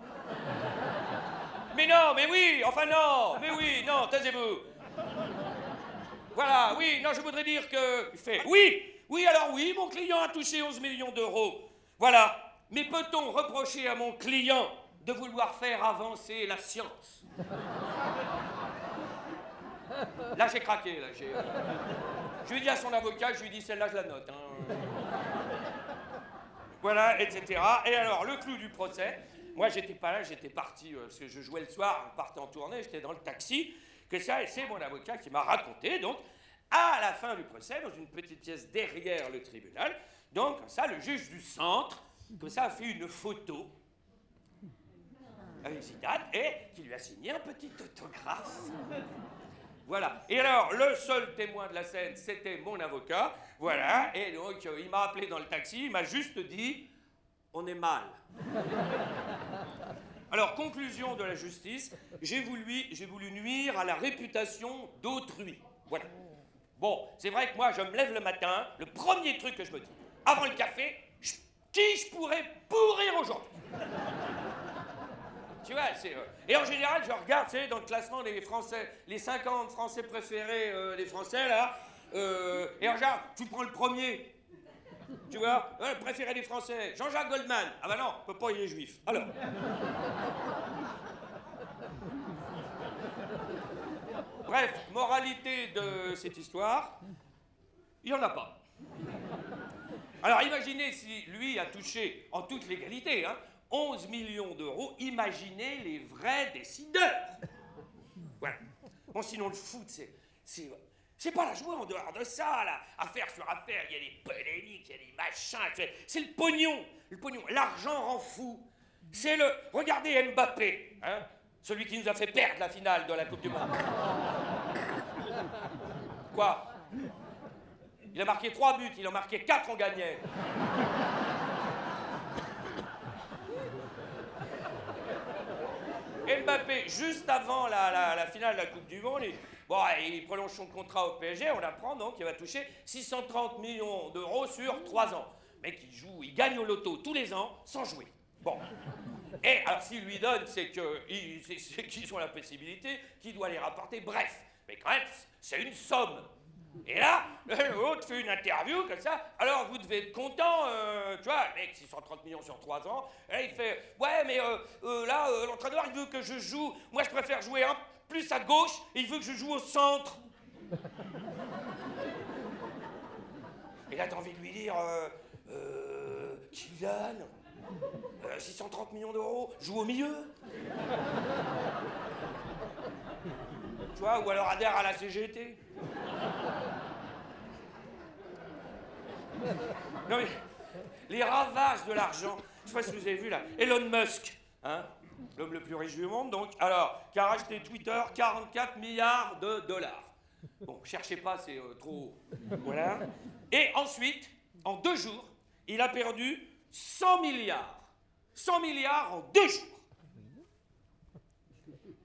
Mais non, mais oui, enfin non, mais oui, non, taisez-vous. Voilà, oui, non, je voudrais dire que... Il fait oui, alors oui, mon client a touché 11 millions d'euros. Voilà, mais peut-on reprocher à mon client de vouloir faire avancer la science? Là, j'ai craqué, là, je lui dis à son avocat, je lui dis, celle-là, je la note. Hein. Voilà, etc. Et alors, le clou du procès, moi, j'étais pas là, j'étais parti, parce que je jouais le soir, on partait en tournée, j'étais dans le taxi, que ça, et c'est mon avocat qui m'a raconté, donc, à la fin du procès, dans une petite pièce derrière le tribunal, donc comme ça, le juge du centre, comme ça, a fait une photo avec Zidane et qui lui a signé un petit autographe. Voilà. Et alors, le seul témoin de la scène, c'était mon avocat. Voilà. Et donc, il m'a appelé dans le taxi, il m'a juste dit « On est mal ». Alors, conclusion de la justice, j'ai voulu nuire à la réputation d'autrui. Voilà. Bon, c'est vrai que moi, je me lève le matin, le premier truc que je me dis, avant le café, qui je pourrais pourrir aujourd'hui? Tu vois, c'est... Et en général, je regarde, tu sais, dans le classement des Français, les 50 Français préférés des Français, là, et en général, tu prends le premier, tu vois, le préféré des Français, Jean-Jacques Goldman. Ah bah non, on peut pas, il est juif. Alors... Bref, moralité de cette histoire, il n'y en a pas. Alors imaginez si lui a touché, en toute légalité, 11 millions d'euros, imaginez les vrais décideurs. Voilà. Bon, sinon le foot, c'est pas la joie en dehors de ça, là. Affaire sur affaire, il y a des polémiques, il y a des machins, c'est le pognon, l'argent rend fou. C'est le... Regardez Mbappé, celui qui nous a fait perdre la finale de la Coupe du Monde. Quoi? Il a marqué 3 buts, il en marqué 4, on gagnait. Mbappé, juste avant la finale de la Coupe du Monde, il prolonge son contrat au PSG, on apprend donc qu'il va toucher 630 millions d'euros sur 3 ans. Le mec, il gagne au loto tous les ans sans jouer. Bon. Et alors s'il lui donne, c'est qu'ils ont la possibilité, qu'il doit les rapporter, bref. Mais quand même, c'est une somme. Et là, l'autre fait une interview comme ça, alors vous devez être content, tu vois, le mec, 630 millions sur 3 ans, et là il fait, ouais, mais là, l'entraîneur, il veut que je joue, moi je préfère jouer plus à gauche, et il veut que je joue au centre. Et là, t'as envie de lui dire, Kylian, 630 millions d'euros, joue au milieu. Tu vois, ou alors adhère à la CGT. Non mais, les ravages de l'argent, je sais pas si vous avez vu là, Elon Musk, l'homme le plus riche du monde, donc, alors, qui a racheté Twitter, 44 milliards de dollars. Bon, cherchez pas, c'est trop... Voilà. Et ensuite, en 2 jours, il a perdu 100 milliards. 100 milliards en 2 jours.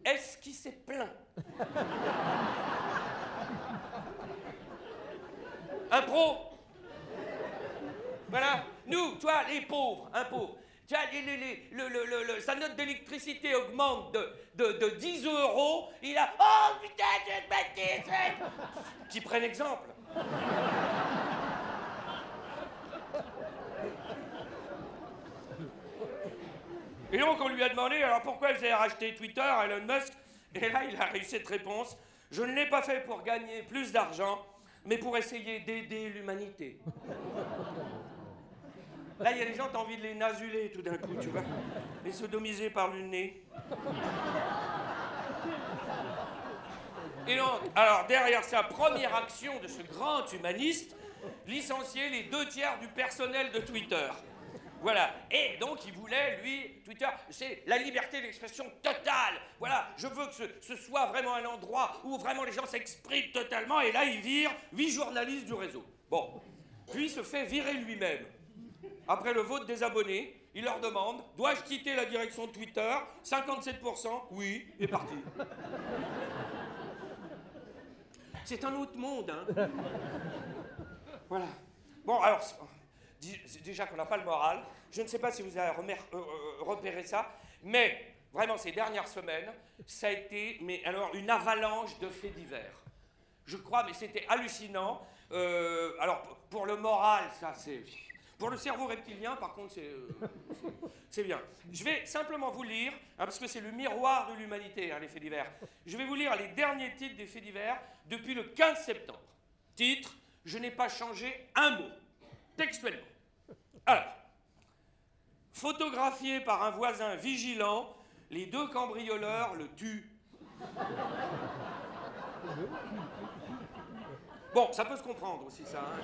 Est-ce qu'il s'est plaint? Un pro. Voilà. Nous, tu vois, les pauvres, un pauvre. Tu vois, sa note d'électricité augmente de 10 euros. Il a... Oh putain, je vais te bâtir. Qui prennent exemple. Et donc, on lui a demandé, alors pourquoi vous avez racheté Twitter, Elon Musk? Et là, il a réussi cette réponse. Je ne l'ai pas fait pour gagner plus d'argent, mais pour essayer d'aider l'humanité. Là, il y a des gens qui ont envie de les nasuler tout d'un coup, tu vois. Les sodomiser par le nez. Et donc, alors, derrière sa première action de ce grand humaniste, licencier les 2/3 du personnel de Twitter. Voilà. Et donc, il voulait, lui, Twitter, c'est la liberté d'expression totale. Voilà. Je veux que ce soit vraiment un endroit où vraiment les gens s'expriment totalement. Et là, il vire 8 journalistes du réseau. Bon. Puis, il se fait virer lui-même. Après le vote des abonnés, il leur demande, dois-je quitter la direction de Twitter? 57%, oui, et parti. C'est un autre monde, hein. Voilà. Bon, alors... Déjà qu'on n'a pas le moral, je ne sais pas si vous avez repéré ça, mais vraiment ces dernières semaines, ça a été une avalanche de faits divers. Je crois, mais c'était hallucinant. Alors pour le moral, ça c'est... Pour le cerveau reptilien, par contre, c'est bien. Je vais simplement vous lire, parce que c'est le miroir de l'humanité, les faits divers. Je vais vous lire les derniers titres des faits divers depuis le 15 septembre. Titre, je n'ai pas changé un mot, textuellement. Alors, photographié par un voisin vigilant, les 2 cambrioleurs le tuent. Bon, ça peut se comprendre aussi, ça. Hein.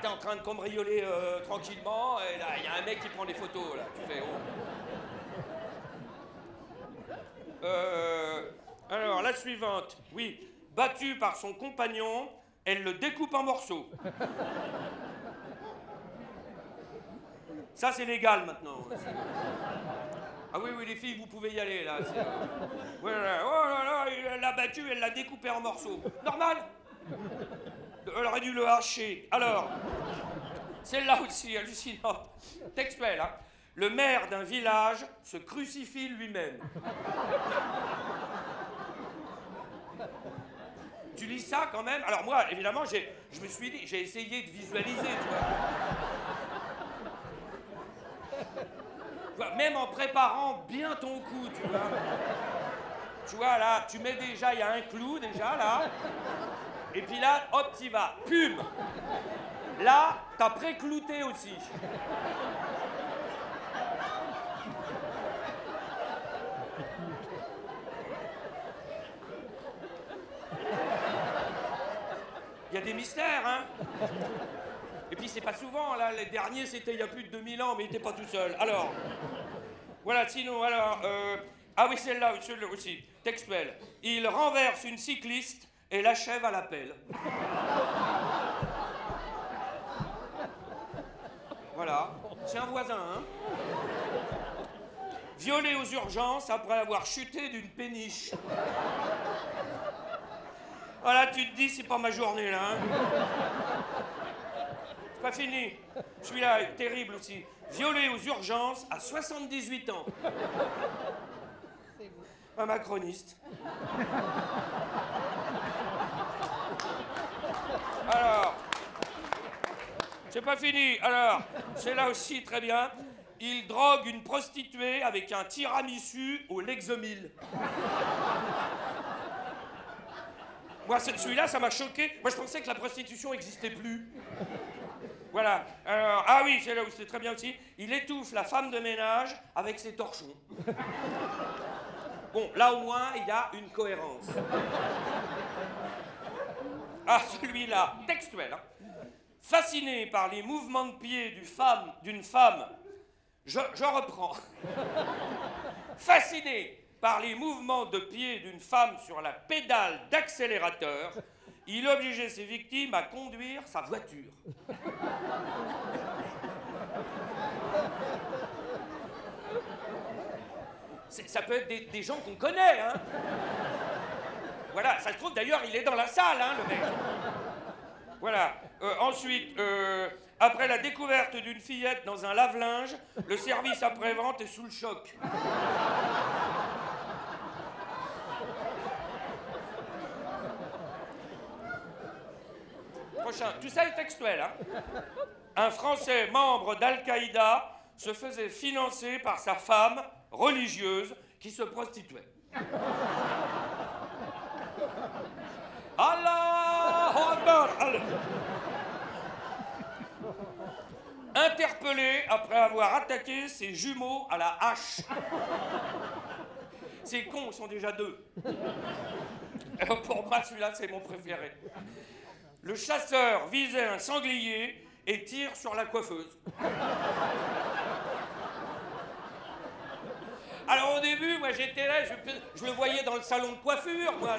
T'es en train de cambrioler tranquillement, et là, il y a un mec qui prend des photos, là. Tu fais, oh. Alors, la suivante. Oui, battue par son compagnon, elle le découpe en morceaux. Ça, c'est légal, maintenant. Ah oui, oui, les filles, vous pouvez y aller, là. Voilà. Oh là là, elle l'a battue, elle l'a découpé en morceaux. Normal. Elle aurait dû le hacher. Alors, celle-là aussi, hallucinante. Textuelle, hein. Le maire d'un village se crucifie lui-même. Tu lis ça, quand même? Alors moi, évidemment, je me suis dit, j'ai essayé de visualiser, tu vois. Même en préparant bien ton coup, tu vois. Tu vois, là, tu mets déjà, il y a un clou, déjà, là. Et puis là, hop, t'y vas. Pum! Là, t'as pré-clouté aussi. Il y a des mystères, hein? Et puis c'est pas souvent, là, les derniers c'était il y a plus de 2000 ans, mais il était pas tout seul. Alors, voilà, sinon, alors, ah oui, celle-là aussi, textuelle. Il renverse une cycliste et l'achève à la pelle. Voilà, c'est un voisin, hein? Violé aux urgences après avoir chuté d'une péniche. Voilà, tu te dis, c'est pas ma journée, là, hein? C'est pas fini. Celui-là est terrible aussi. Violé aux urgences à 78 ans. Un macroniste. Alors, c'est pas fini. Alors, c'est là aussi très bien. Il drogue une prostituée avec un tiramisu au Lexomil. Moi, celui-là, ça m'a choqué. Moi, je pensais que la prostitution n'existait plus. Voilà. Alors, ah oui, c'est là où c'était très bien aussi. Il étouffe la femme de ménage avec ses torchons. Bon, là, au moins, il y a une cohérence. Ah, celui-là, textuel. Hein. Fasciné par les mouvements de pied d'une femme, je reprends. Fasciné par les mouvements de pied d'une femme sur la pédale d'accélérateur, il obligeait ses victimes à conduire sa voiture. Ça peut être des gens qu'on connaît, hein. Voilà, ça se trouve d'ailleurs, il est dans la salle, hein, le mec. Voilà. Ensuite, après la découverte d'une fillette dans un lave-linge, le service après-vente est sous le choc. Prochain. Tout ça est textuel, hein. Un Français membre d'Al-Qaïda se faisait financer par sa femme religieuse qui se prostituait. Allahu Akbar! Interpellé après avoir attaqué ses jumeaux à la hache. C'est con, ils sont déjà deux. Pour moi, celui-là, c'est mon préféré. Le chasseur visait un sanglier et tire sur la coiffeuse. Alors au début, moi j'étais là, je le voyais dans le salon de coiffure, moi.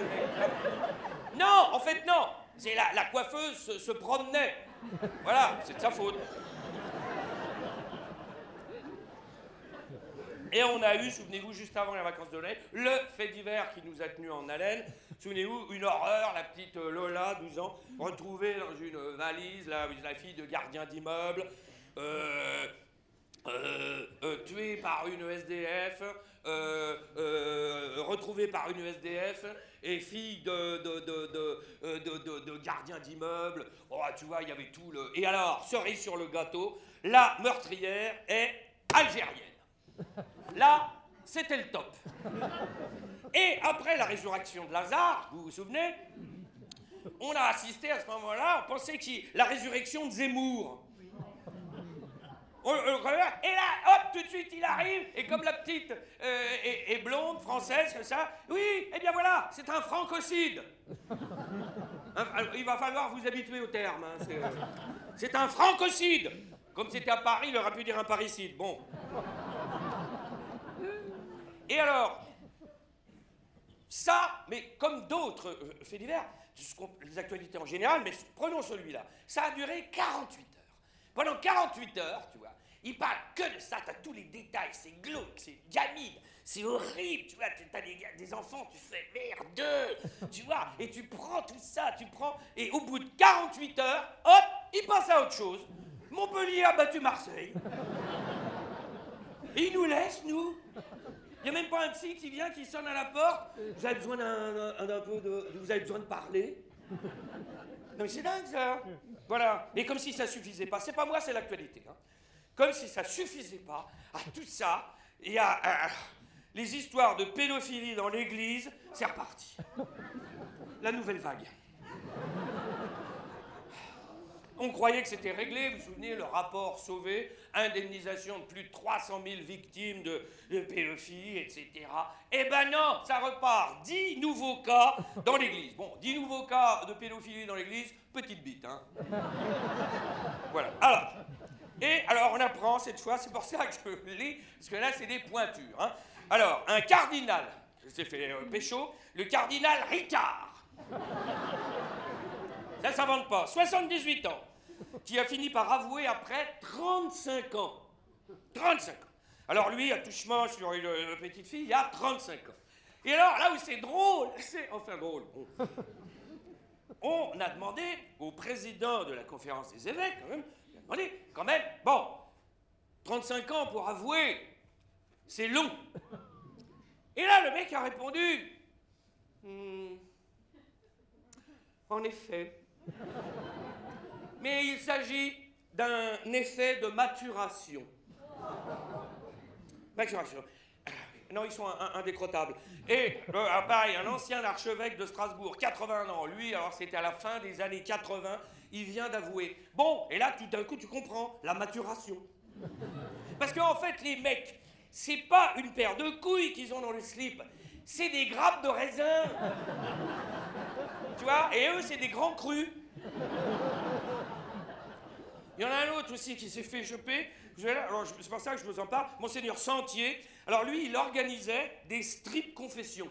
Non, en fait non. C'est la coiffeuse se promenait. Voilà, c'est de sa faute. Et on a eu, souvenez-vous, juste avant les vacances de Noël, le fait divers qui nous a tenus en haleine. Souvenez-vous, une horreur, la petite Lola, 12 ans, retrouvée dans une valise, la fille de gardien d'immeuble, tuée par une SDF, retrouvée par une SDF, et fille de gardien d'immeuble. Oh, tu vois, il y avait tout le... Et alors, cerise sur le gâteau, la meurtrière est algérienne. Là, c'était le top. Et après la résurrection de Lazare, vous vous souvenez, on a assisté à ce moment-là, on pensait la résurrection de Zemmour. Et là, hop, tout de suite, il arrive, et comme la petite est blonde, française, comme ça, oui, eh bien voilà, c'est un francocide. Hein, il va falloir vous habituer au terme. Hein, c'est un francocide. Comme c'était à Paris, il aurait pu dire un parricide. Bon. Et alors, ça, mais comme d'autres faits divers, les actualités en général, mais prenons celui-là, ça a duré 48 heures. Pendant 48 heures, tu vois, il parle que de ça, t'as tous les détails, c'est glauque, c'est gamine, c'est horrible, tu vois, t'as des enfants, tu fais merde, tu vois, et tu prends tout ça, et au bout de 48 heures, hop, il passe à autre chose. Montpellier a battu Marseille. Et il nous laisse, nous. Il n'y a même pas un psy qui vient, qui sonne à la porte. Vous avez besoin vous avez besoin de parler. Non mais c'est dingue ça. Voilà. Et comme si ça suffisait pas. C'est pas moi, c'est l'actualité. Hein. Comme si ça suffisait pas à tout ça. Il y a les histoires de pédophilie dans l'église. C'est reparti. La nouvelle vague. On croyait que c'était réglé, vous vous souvenez, le rapport Sauvé, indemnisation de plus de 300 000 victimes de pédophilie, etc. Eh ben non, ça repart. 10 nouveaux cas dans l'église. Bon, 10 nouveaux cas de pédophilie dans l'église, petite bite, hein. Voilà. Alors, on apprend cette fois, c'est pour ça que je lis, parce que là, c'est des pointures. Hein. Alors, un cardinal, s'est fait pécho, le cardinal Ricard. Ça ne s'invente pas. 78 ans. Qui a fini par avouer après 35 ans. 35 ans. Alors lui, attouchement sur une petite fille, il y a 35 ans. Et alors, là où c'est drôle, enfin drôle, on a demandé au président de la conférence des évêques, quand même, bon, 35 ans pour avouer, c'est long. Et là, le mec a répondu, en effet. Mais il s'agit d'un effet de maturation. Maturation. Non, ils sont indécrottables. Et pareil, un ancien archevêque de Strasbourg, 80 ans, lui, alors c'était à la fin des années 80, il vient d'avouer. Bon, et là, tout d'un coup, tu comprends, la maturation. Parce qu'en fait, les mecs, c'est pas une paire de couilles qu'ils ont dans le slip, c'est des grappes de raisin. Tu vois, et eux, c'est des grands crus. Il y en a un autre aussi qui s'est fait choper. C'est pour ça que je vous en parle. Monseigneur Sentier. Alors lui, il organisait des strip confessions.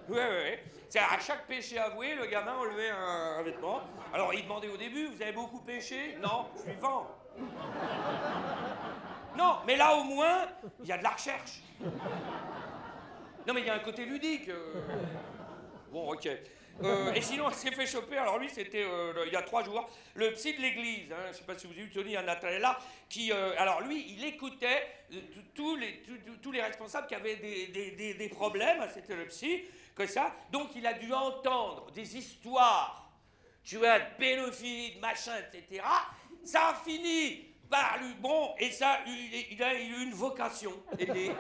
Ouais. C'est à chaque péché avoué, le gamin enlevait un vêtement. Alors il demandait au début, vous avez beaucoup péché? Non, suivant. Non, mais là au moins, il y a de la recherche. Non, mais il y a un côté ludique. Bon, ok. Et sinon, il s'est fait choper, alors lui, c'était il y a 3 jours, le psy de l'église, hein, je ne sais pas si vous avez vu Tony Anatella, qui, alors lui, il écoutait tous les responsables qui avaient des problèmes, c'était le psy, que ça, donc il a dû entendre des histoires, tu vois, de pédophilie, de machin, etc. Ça a fini par lui, bon, et ça, il a eu une vocation, et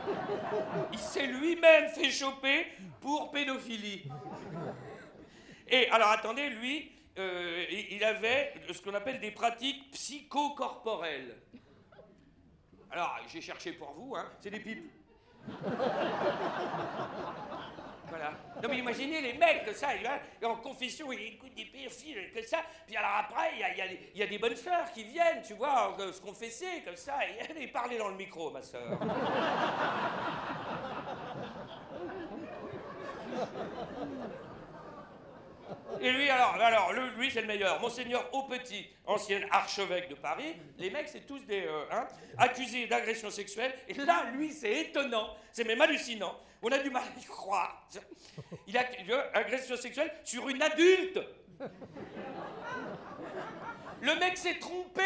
il s'est lui-même fait choper pour pédophilie. Et alors attendez, lui, il avait ce qu'on appelle des pratiques psychocorporelles. Alors, j'ai cherché pour vous, hein, c'est des pipes. Voilà. Non mais imaginez les mecs que ça, en confession, ils écoutent des pédophiles, que ça, puis alors après, il y a des bonnes sœurs qui viennent, tu vois, se confesser, comme ça, et parler dans le micro, ma sœur. Et lui, lui, c'est le meilleur. Monseigneur Aupetit, ancien archevêque de Paris. Les mecs, c'est tous des accusés d'agression sexuelle. Et là, lui, c'est étonnant. C'est même hallucinant. On a du mal à y croire. Il a agression sexuelle sur une adulte. Le mec s'est trompé.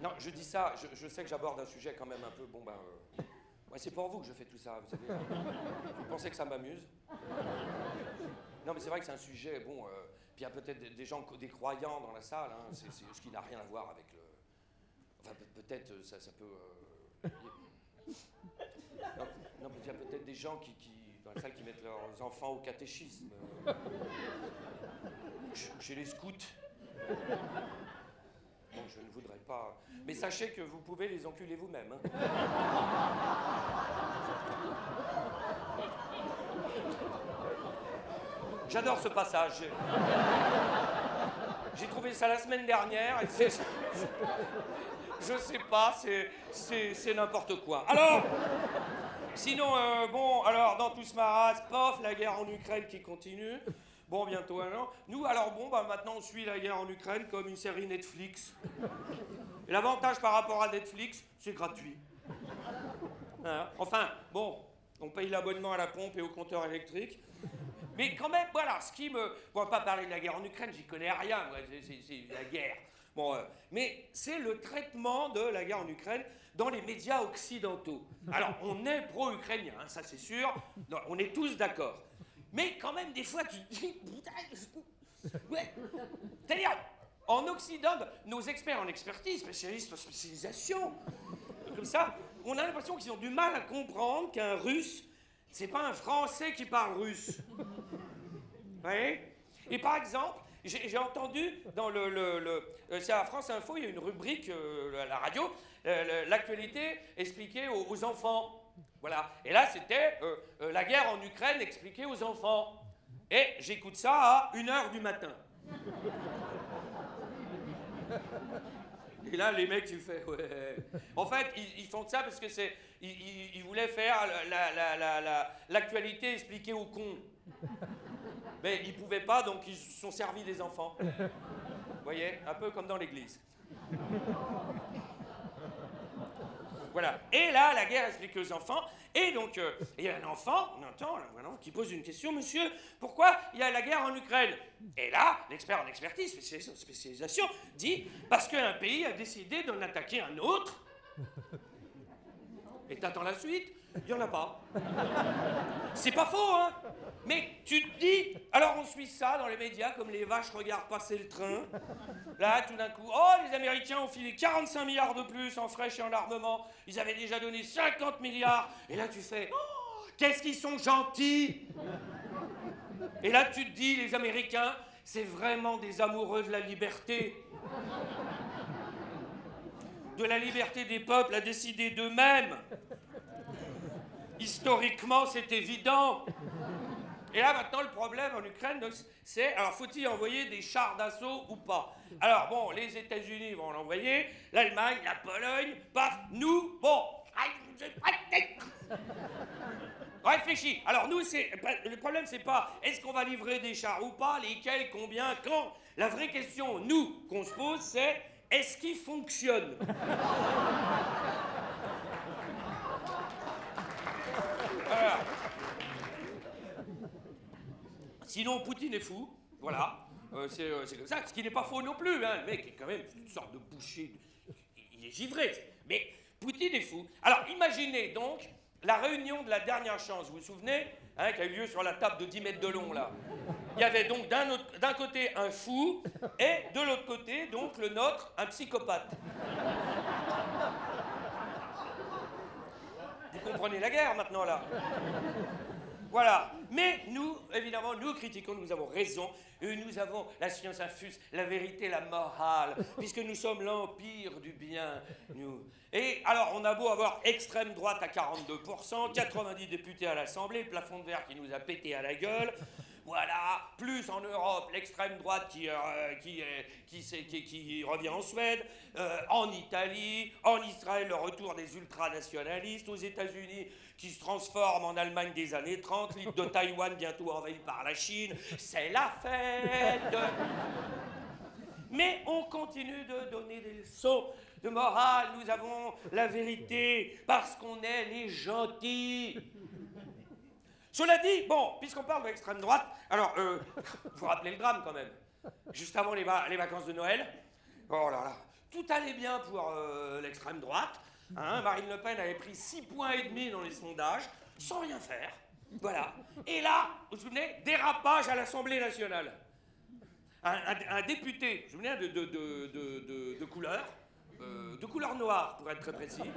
Non, je dis ça, je sais que j'aborde un sujet quand même un peu, ouais, c'est pour vous que je fais tout ça, vous savez. Vous pensez que ça m'amuse? Non, mais c'est vrai que c'est un sujet, puis il y a peut-être des gens, des croyants dans la salle, hein, c'est ce qui n'a rien à voir avec le... Enfin, peut-être, ça peut... Non, il y a peut-être des gens dans la salle qui mettent leurs enfants au catéchisme. Chez les scouts. Bon, je ne voudrais pas... Mais sachez que vous pouvez les enculer vous-même. Hein. J'adore ce passage. J'ai trouvé ça la semaine dernière et je sais pas, c'est n'importe quoi. Alors, sinon, bon, alors dans tout ce marasme, pof, la guerre en Ukraine qui continue. Bon, bientôt un an. Nous, alors bon, bah maintenant on suit la guerre en Ukraine comme une série Netflix. Et l'avantage par rapport à Netflix, c'est gratuit. Hein? Enfin, bon, on paye l'abonnement à la pompe et au compteur électrique. Mais quand même, voilà, ce qui me... On va pas parler de la guerre en Ukraine, j'y connais rien, moi, c'est la guerre. Bon, mais c'est le traitement de la guerre en Ukraine dans les médias occidentaux. Alors, on est pro-ukrainien, hein, ça c'est sûr, non, on est tous d'accord. Mais quand même, des fois, tu te dis... Ouais. C'est-à-dire, en Occident, nos experts en expertise, spécialistes en spécialisation, comme ça, on a l'impression qu'ils ont du mal à comprendre qu'un Russe, c'est pas un Français qui parle russe. Vous voyez? Et par exemple, j'ai entendu dans c'est à France Info, il y a une rubrique à la radio, l'actualité expliquée aux enfants. Voilà. Et là, c'était la guerre en Ukraine expliquée aux enfants. Et j'écoute ça à 1h du matin. Et là, les mecs, ils font... Ouais. En fait, ils font ça parce que c'est... Ils voulaient faire l'actualité expliquée aux cons. Mais ils pouvaient pas, donc ils se sont servis des enfants. Vous voyez? Un peu comme dans l'église. Voilà. Et là, la guerre expliquée aux enfants. Et donc, il y a un enfant, on entend, là, voilà, qui pose une question. Monsieur, pourquoi il y a la guerre en Ukraine? Et là, l'expert en expertise, spécialisation, dit, parce qu'un pays a décidé d'en attaquer un autre. Et t'attends la suite, il n'y en a pas. C'est pas faux, hein? Mais tu te dis, alors on suit ça dans les médias comme les vaches regardent passer le train. Là, tout d'un coup, oh, les Américains ont filé 45 milliards de plus en fraîche et en armement. Ils avaient déjà donné 50 milliards. Et là, tu fais, oh, qu'est-ce qu'ils sont gentils. Et là, tu te dis, les Américains, c'est vraiment des amoureux de la liberté. De la liberté des peuples à décider d'eux-mêmes. Historiquement, c'est évident. Et là, maintenant, le problème en Ukraine, c'est, alors, faut-il envoyer des chars d'assaut ou pas? Alors, bon, les États-Unis vont l'envoyer, l'Allemagne, la Pologne, paf, nous, bon. Réfléchis. Alors, nous, le problème, c'est pas est-ce qu'on va livrer des chars ou pas, lesquels, combien, quand. La vraie question, nous, qu'on se pose, c'est est-ce qu'ils fonctionnent? Alors, sinon, Poutine est fou, voilà, c'est comme ça, ce qui n'est pas faux non plus, hein. Le mec est quand même une sorte de boucher, il est givré, mais Poutine est fou. Alors, imaginez donc la réunion de la dernière chance, vous vous souvenez, hein, qui a eu lieu sur la table de 10 mètres de long, là. Il y avait donc d'un côté un fou, et de l'autre côté, donc, le nôtre, un psychopathe. Vous comprenez la guerre, maintenant, là? Voilà. Mais nous, évidemment, nous critiquons, nous avons raison. Nous avons la science infuse, la vérité, la morale, puisque nous sommes l'empire du bien, nous. Et alors, on a beau avoir extrême droite à 42%, 90 députés à l'Assemblée, le plafond de verre qui nous a pété à la gueule. Voilà, plus en Europe, l'extrême droite qui revient en Suède, en Italie, en Israël, le retour des ultranationalistes, aux États-Unis, qui se transforment en Allemagne des années 30, l'île de Taïwan bientôt envahie par la Chine, c'est la fête. Mais on continue de donner des leçons de morale, nous avons la vérité, parce qu'on est les gentils. Cela dit, bon, puisqu'on parle de l'extrême droite, alors, faut rappeler le drame quand même. Juste avant les vacances de Noël, oh là là, tout allait bien pour l'extrême droite. Hein, Marine Le Pen avait pris 6,5 points dans les sondages, sans rien faire. Voilà. Et là, vous vous souvenez, dérapage à l'Assemblée nationale. Un député, je me souviens de couleur noire, pour être très précis,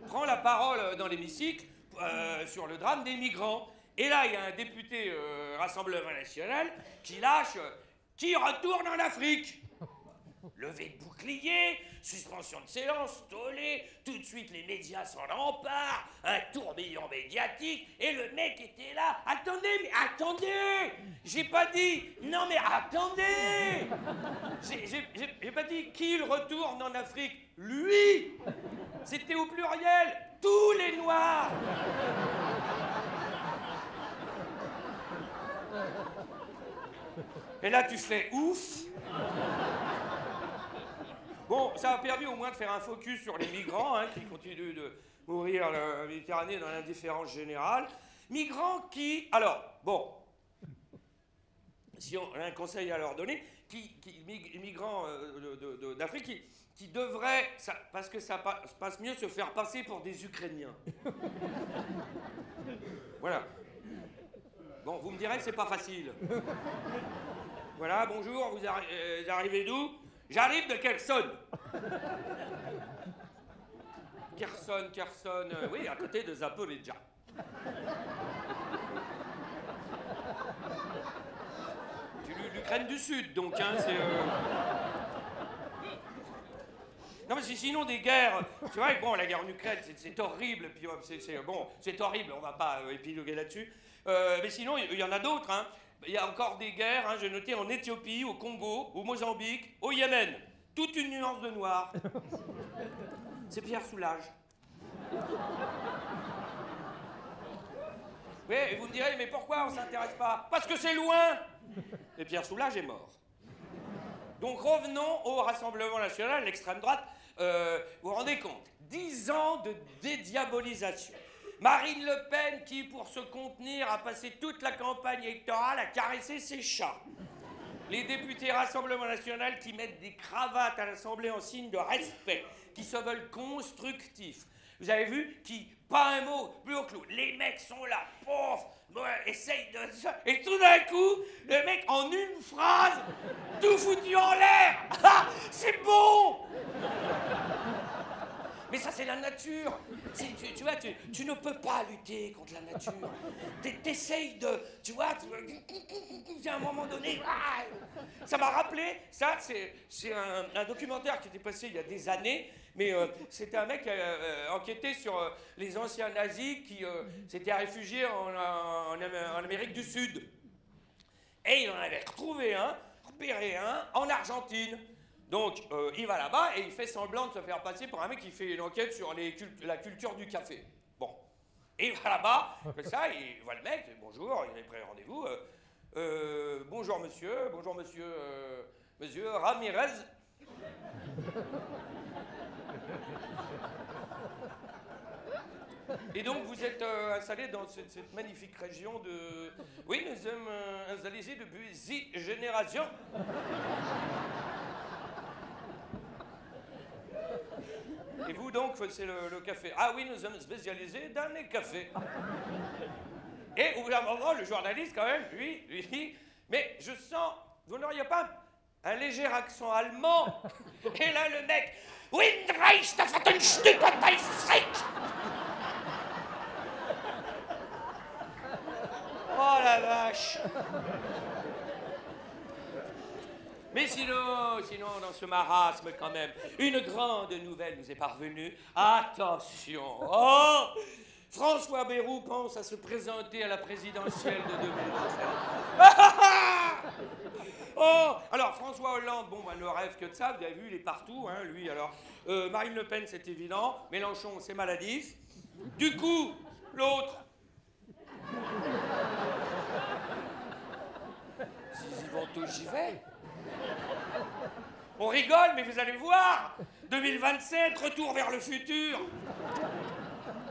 prend la parole dans l'hémicycle sur le drame des migrants. Et là, il y a un député Rassemblement National qui lâche « Qui retourne en Afrique ?» Levée de bouclier, suspension de séance, tollé, tout de suite les médias s'en emparent, un tourbillon médiatique, et le mec était là. Attendez, mais attendez! J'ai pas dit, non mais attendez! J'ai pas dit qu'il retourne en Afrique, lui! C'était au pluriel, tous les Noirs! Et là tu fais ouf! Bon, ça a permis au moins de faire un focus sur les migrants, hein, qui continuent de mourir en Méditerranée dans l'indifférence générale. Migrants qui... Alors, bon, si on a un conseil à leur donner, migrants d'Afrique qui devraient, parce que ça passe mieux, se faire passer pour des Ukrainiens. Voilà. Bon, vous me direz que c'est pas facile. Voilà, bonjour, vous arrivez d'où? J'arrive de Kherson. Kherson, oui, à côté de Zaporizhzhia. C'est l'Ukraine du Sud, donc, hein, c'est... Non, mais sinon, des guerres... C'est vrai que, bon, la guerre en Ukraine, c'est horrible, puis bon, c'est horrible, on va pas épiloguer là-dessus. Mais sinon, il y en a d'autres, hein. Il y a encore des guerres, hein, j'ai noté en Éthiopie, au Congo, au Mozambique, au Yémen. Toute une nuance de noir. C'est Pierre Soulages. Oui, et vous me direz, mais pourquoi on ne s'intéresse pas? Parce que c'est loin. Et Pierre Soulages est mort. Donc revenons au Rassemblement national, l'extrême droite. Vous vous rendez compte? 10 ans de dédiabolisation. Marine Le Pen qui, pour se contenir, a passé toute la campagne électorale à caresser ses chats. Les députés Rassemblement national qui mettent des cravates à l'Assemblée en signe de respect, qui se veulent constructifs. Vous avez vu? Qui, pas un mot, plus au clou. Les mecs sont là, pof, essayent de... Et tout d'un coup, le mec, en une phrase, tout foutu en l'air. Ah, c'est bon! Mais ça, c'est la nature. Tu vois, tu ne peux pas lutter contre la nature. T'essayes de... Tu vois, à un moment donné... Ça m'a rappelé... Ça, c'est un documentaire qui était passé il y a des années, mais c'était un mec qui enquêtait sur les anciens nazis qui s'étaient réfugiés en Amérique du Sud. Et il en avait repéré un en Argentine. Donc, il va là-bas et il fait semblant de se faire passer pour un mec qui fait une enquête sur la culture du café. Bon. Et il va là-bas, comme ça, il voit le mec, bonjour, il est pris rendez-vous. Bonjour monsieur, monsieur Ramirez. Et donc, vous êtes installé dans cette magnifique région de... Oui, nous sommes installés ici depuis 6 générations. Et vous donc, c'est le café. Ah oui, nous sommes spécialisés dans les cafés. Et au bout d'un moment, le journaliste quand même, lui, mais je sens, vous n'auriez pas un léger accent allemand? Et là le mec, Windreich, t'as fait un Stück de taille sec. Oh la vache. Mais sinon, dans ce marasme quand même, une grande nouvelle nous est parvenue. Attention, oh, François Bayrou pense à se présenter à la présidentielle de 2027. Oh, alors François Hollande, bon, bah, ne rêve que de ça, vous avez vu, il est partout, hein, lui, alors. Marine Le Pen, c'est évident. Mélenchon, c'est maladif. Du coup, l'autre. Zizi Vento, j'y vais. On rigole, mais vous allez voir. 2027, retour vers le futur.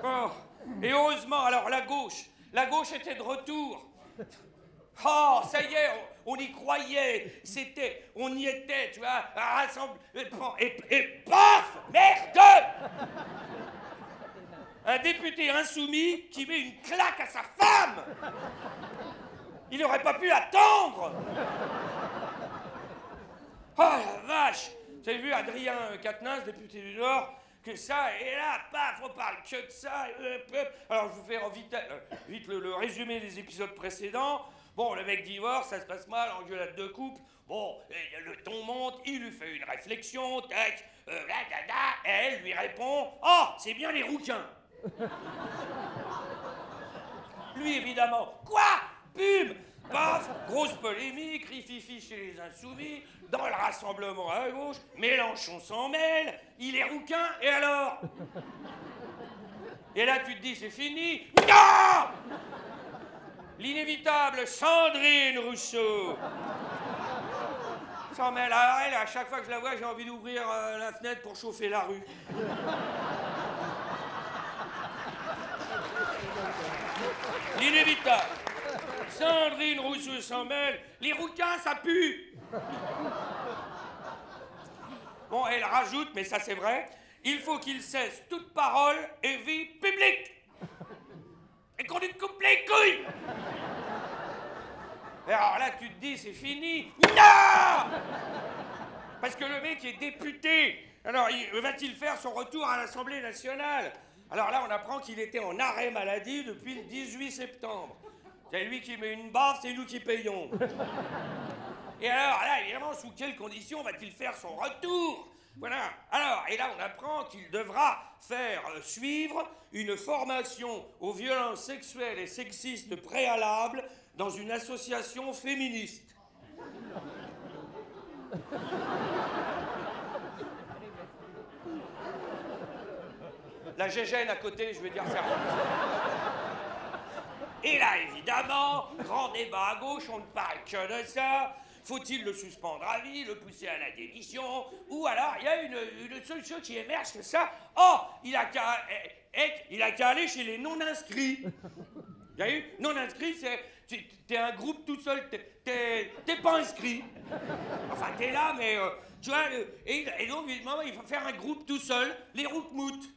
Oh. Et heureusement, alors la gauche était de retour. Oh, ça y est, on y croyait, on y était, tu vois, rassemble, et paf, merde! Un député insoumis qui met une claque à sa femme. Il n'aurait pas pu attendre. Oh la vache! Vous avez vu Adrien Quatennens, député du Nord, que ça, et là, paf, on parle que de ça. Alors je vous fais vite le résumé des épisodes précédents. Bon, le mec divorce, ça se passe mal, engueulade de couple. Bon, le ton monte, il lui fait une réflexion, tac, et elle lui répond « Oh, c'est bien les rouquins !» Lui, évidemment, « Quoi ? Pub !» Paf, grosse polémique, rififi chez les Insoumis, dans le rassemblement à gauche, Mélenchon s'en mêle, il est rouquin, et alors? Et là, tu te dis, c'est fini. Non! L'inévitable Sandrine Rousseau s'en mêle à elle, à chaque fois que je la vois, j'ai envie d'ouvrir la fenêtre pour chauffer la rue. L'inévitable Sandrine Rousseau s'en mêle. Les rouquins, ça pue. Bon, elle rajoute, mais ça c'est vrai, il faut qu'il cesse toute parole et vie publique. Et qu'on lui coupe les couilles. Et alors là, tu te dis, c'est fini. Non! Parce que le mec est député. Alors, va-t-il faire son retour à l'Assemblée nationale? Alors là, on apprend qu'il était en arrêt maladie depuis le 18 septembre. C'est lui qui met une baffe, c'est nous qui payons. Et alors là, évidemment, sous quelles conditions va-t-il faire son retour? Voilà. Alors, et là, on apprend qu'il devra faire suivre une formation aux violences sexuelles et sexistes préalables dans une association féministe. La gégène à côté, je veux dire, faire. Et là, évidemment, grand débat à gauche, on ne parle que de ça. Faut-il le suspendre à vie, le pousser à la démission? Ou alors, il y a une solution qui émerge, c'est ça. Oh, il a qu'à aller chez les non-inscrits. Vous avez vu? Non-inscrits, c'est... T'es un groupe tout seul, t'es pas inscrit. Enfin, t'es là, mais... tu vois, et donc, évidemment, il faut faire un groupe tout seul, les roukmoutes.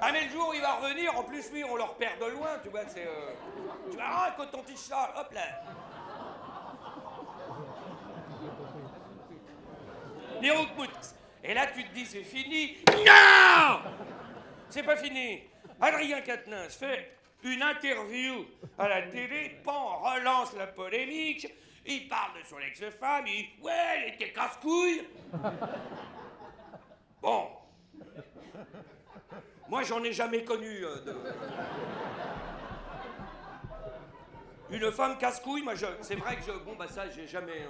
Ah, mais le jour où il va revenir, en plus, lui, on le repère de loin, tu vois, c'est... Tu vois, ah, coton-tige ça, hop là. Les roukmoutes. Et là, tu te dis, c'est fini. Non! C'est pas fini. Adrien Quatennens fait une interview à la télé, Pan relance la polémique, il parle de son ex-femme, il dit « Ouais, elle était casse-couille !» Bon. Moi, j'en ai jamais connu une femme casse-couille, moi, c'est vrai que bon, bah ça, j'ai jamais...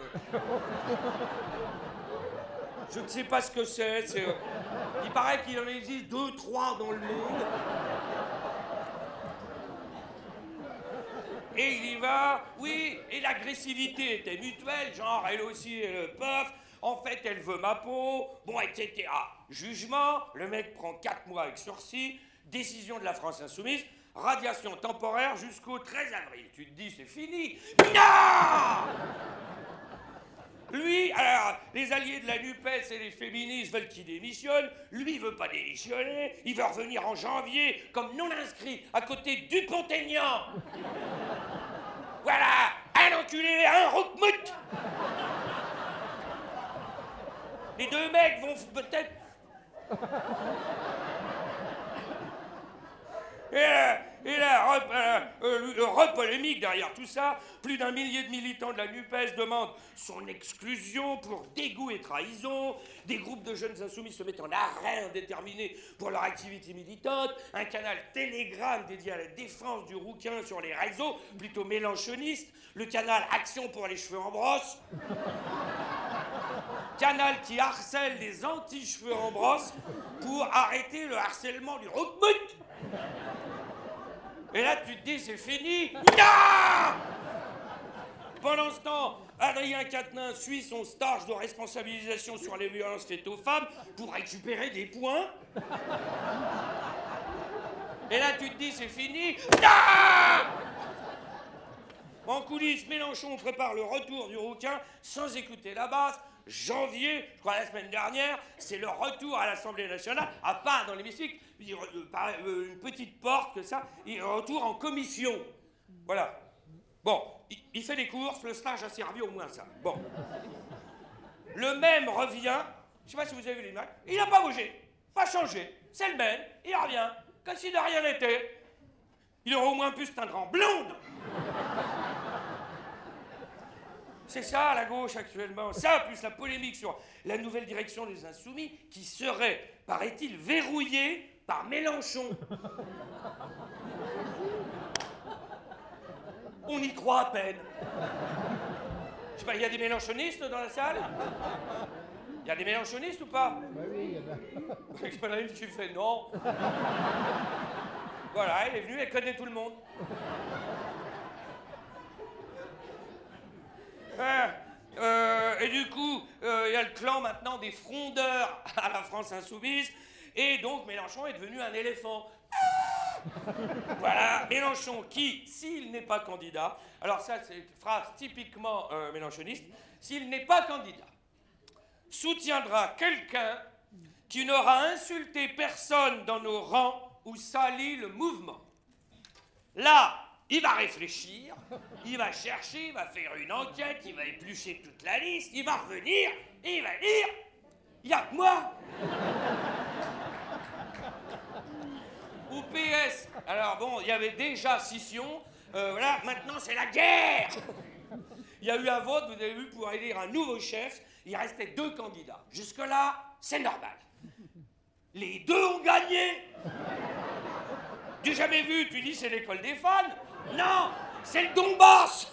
Je ne sais pas ce que c'est, il paraît qu'il en existe 2, 3 dans le monde. Et il y va, oui, et l'agressivité était mutuelle, genre, elle aussi, elle le puff, en fait, elle veut ma peau, bon, etc. Jugement, le mec prend 4 mois avec sursis, décision de la France Insoumise, radiation temporaire jusqu'au 13 avril. Tu te dis, c'est fini. Non! Lui, alors, les alliés de la NUPES et les féministes veulent qu'il démissionne. Lui, il veut pas démissionner. Il veut revenir en janvier comme non-inscrit à côté du Dupont-Aignan. Voilà, un enculé, un roukmout. Les deux mecs vont peut-être... Et là, re-polémique derrière tout ça, plus d'1 millier de militants de la NUPES demandent son exclusion pour dégoût et trahison, des groupes de jeunes insoumis se mettent en arrêt indéterminé pour leur activité militante, un canal Telegram dédié à la défense du rouquin sur les réseaux, plutôt mélenchoniste, le canal Action pour les cheveux en brosse, canal qui harcèle les anti-cheveux en brosse pour arrêter le harcèlement du roukmout. Et là, tu te dis, c'est fini. Non! Pendant ce temps, Adrien Quatennens suit son stage de responsabilisation sur les violences faites aux femmes pour récupérer des points. Et là, tu te dis, c'est fini. Non! En coulisses, Mélenchon prépare le retour du rouquin sans écouter la base. Janvier, je crois la semaine dernière, c'est le retour à l'Assemblée nationale, à part dans l'hémicycle, par une petite porte que ça, il retour en commission. Voilà. Bon, il fait les courses, le stage a servi au moins ça. Bon. Le même revient, je sais pas si vous avez vu les images, il n'a pas bougé, pas changé, c'est le même, il revient, comme si de rien n'était. Il aurait au moins pu se teindre en blonde. C'est ça, la gauche, actuellement. Ça, plus la polémique sur la nouvelle direction des Insoumis, qui serait, paraît-il, verrouillée par Mélenchon. On y croit à peine. Je sais pas, il y a des mélenchonistes dans la salle? Il y a des mélenchonistes ou pas? Bah oui, il y en a. Il y en a une qui fait non. Voilà, elle est venue, elle connaît tout le monde. Et du coup, il y a le clan maintenant des frondeurs à la France insoumise, et donc Mélenchon est devenu un éléphant. Voilà, Mélenchon qui, s'il n'est pas candidat, alors ça c'est une phrase typiquement mélenchoniste, s'il n'est pas candidat, soutiendra quelqu'un qui n'aura insulté personne dans nos rangs ou sali le mouvement. Là, il va réfléchir, il va chercher, il va faire une enquête, il va éplucher toute la liste, il va revenir et il va dire « il n'y a que moi !» Ou PS, alors bon, il y avait déjà scission, voilà, maintenant c'est la guerre. Il y a eu un vote, vous avez vu, pour élire un nouveau chef, il restait 2 candidats. Jusque-là, c'est normal. Les 2 ont gagné. Tu n'as jamais vu, tu dis c'est l'école des fans? Non, c'est le Donbass.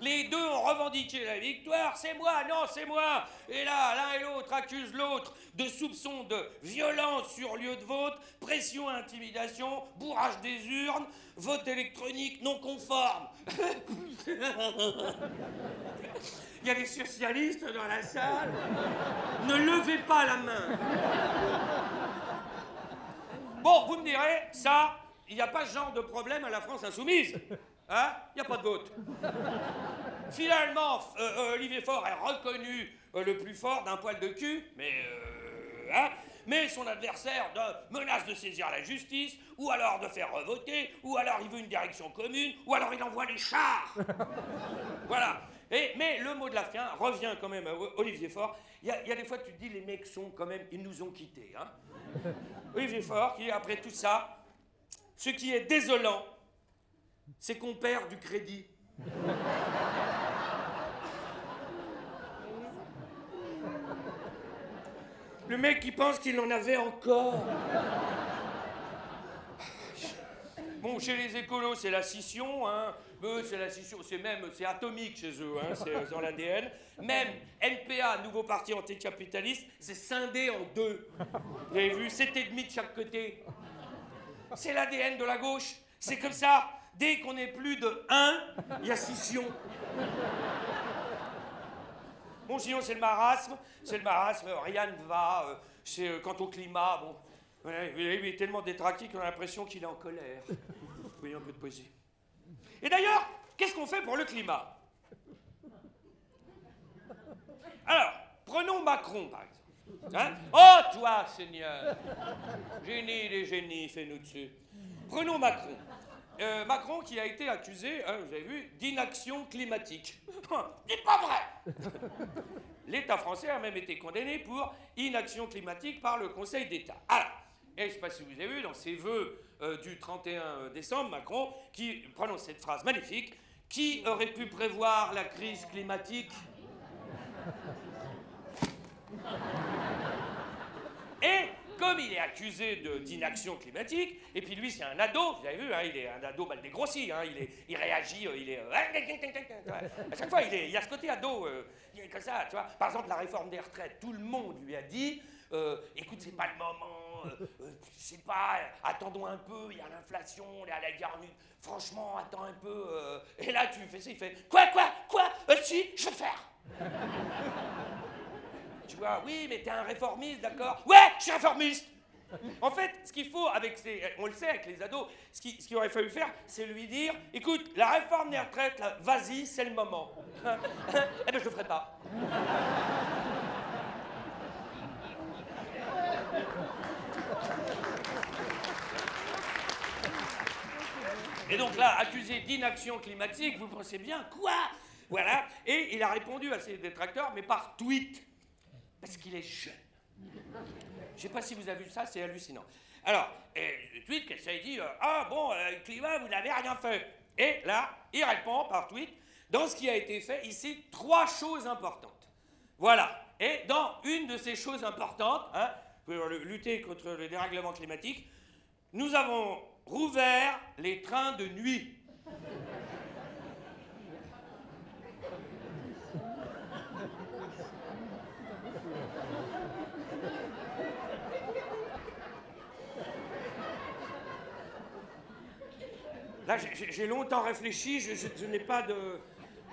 Les 2 ont revendiqué la victoire, c'est moi, non, c'est moi. Et là, l'un et l'autre accusent l'autre de soupçons de violence sur lieu de vote, pression et intimidation, bourrage des urnes, vote électronique non conforme. Il y a des socialistes dans la salle. Ne levez pas la main. Bon, vous me direz, ça, il n'y a pas ce genre de problème à la France insoumise. Hein? Il n'y a pas de vote. Finalement, Olivier Faure est reconnu le plus fort d'un poil de cul, mais son adversaire menace de saisir la justice, ou alors de faire revoter, ou alors il veut une direction commune, ou alors il envoie les chars. Voilà. Mais le mot de la fin revient quand même à Olivier Faure. Il y a des fois, tu te dis, les mecs sont quand même, ils nous ont quittés. Hein. Olivier Faure, qui après tout ça, ce qui est désolant, c'est qu'on perd du crédit. Le mec qui pense qu'il en avait encore. Bon, chez les écolos, c'est la scission, hein. C'est la scission, c'est atomique chez eux, hein. C'est dans l'ADN. Même LPA, nouveau parti anticapitaliste, c'est scindé en 2. Vous avez vu, 7,5 de chaque côté. C'est l'ADN de la gauche. C'est comme ça. Dès qu'on est plus de 1, il y a scission. Bon, sinon, c'est le marasme, rien ne va. Quant au climat, bon, il est tellement détraqué qu'on a l'impression qu'il est en colère. Oui, un peu de poésie. Et d'ailleurs, qu'est-ce qu'on fait pour le climat? Alors, prenons Macron, par exemple. Hein? Oh, toi, Seigneur, génie des génies, fais-nous dessus. Prenons Macron. Macron qui a été accusé, hein, vous avez vu, d'inaction climatique. C'est pas vrai. L'État français a même été condamné pour inaction climatique par le Conseil d'État. Alors, et je ne sais pas si vous avez vu, dans ses vœux du 31 décembre, Macron, qui prononce cette phrase magnifique, « Qui aurait pu prévoir la crise climatique ?» Et comme il est accusé d'inaction climatique, et puis lui c'est un ado, vous avez vu, hein, il est un ado mal dégrossi, hein, il réagit, à chaque fois il y a ce côté ado, il est comme ça, tu vois. Par exemple la réforme des retraites, tout le monde lui a dit, écoute c'est pas le moment, je sais pas, attendons un peu, il y a l'inflation, il y a la guerre, franchement attends un peu, et là tu fais ça, il fait, quoi, si, je vais le faire. Tu vois, oui, mais t'es un réformiste, d'accord? Ouais, je suis réformiste. En fait, ce qu'il faut on le sait avec les ados, ce qu'il aurait fallu faire, c'est lui dire, écoute, la réforme des retraites, là, vas-y, c'est le moment. Eh ben, je le ferai pas. Et donc là, accusé d'inaction climatique, vous pensez bien, quoi? Voilà, et il a répondu à ses détracteurs, mais par tweet. Parce qu'il est jeune. Je ne sais pas si vous avez vu ça, c'est hallucinant. Alors, tweet, qu'est-ce qu'il dit ah bon, le climat, vous n'avez rien fait. Et là, il répond par tweet, dans ce qui a été fait, ici, 3 choses importantes. Voilà. Et dans une de ces choses importantes, hein, pour lutter contre le dérèglement climatique, nous avons rouvert les trains de nuit. Là, j'ai longtemps réfléchi, je n'ai pas de...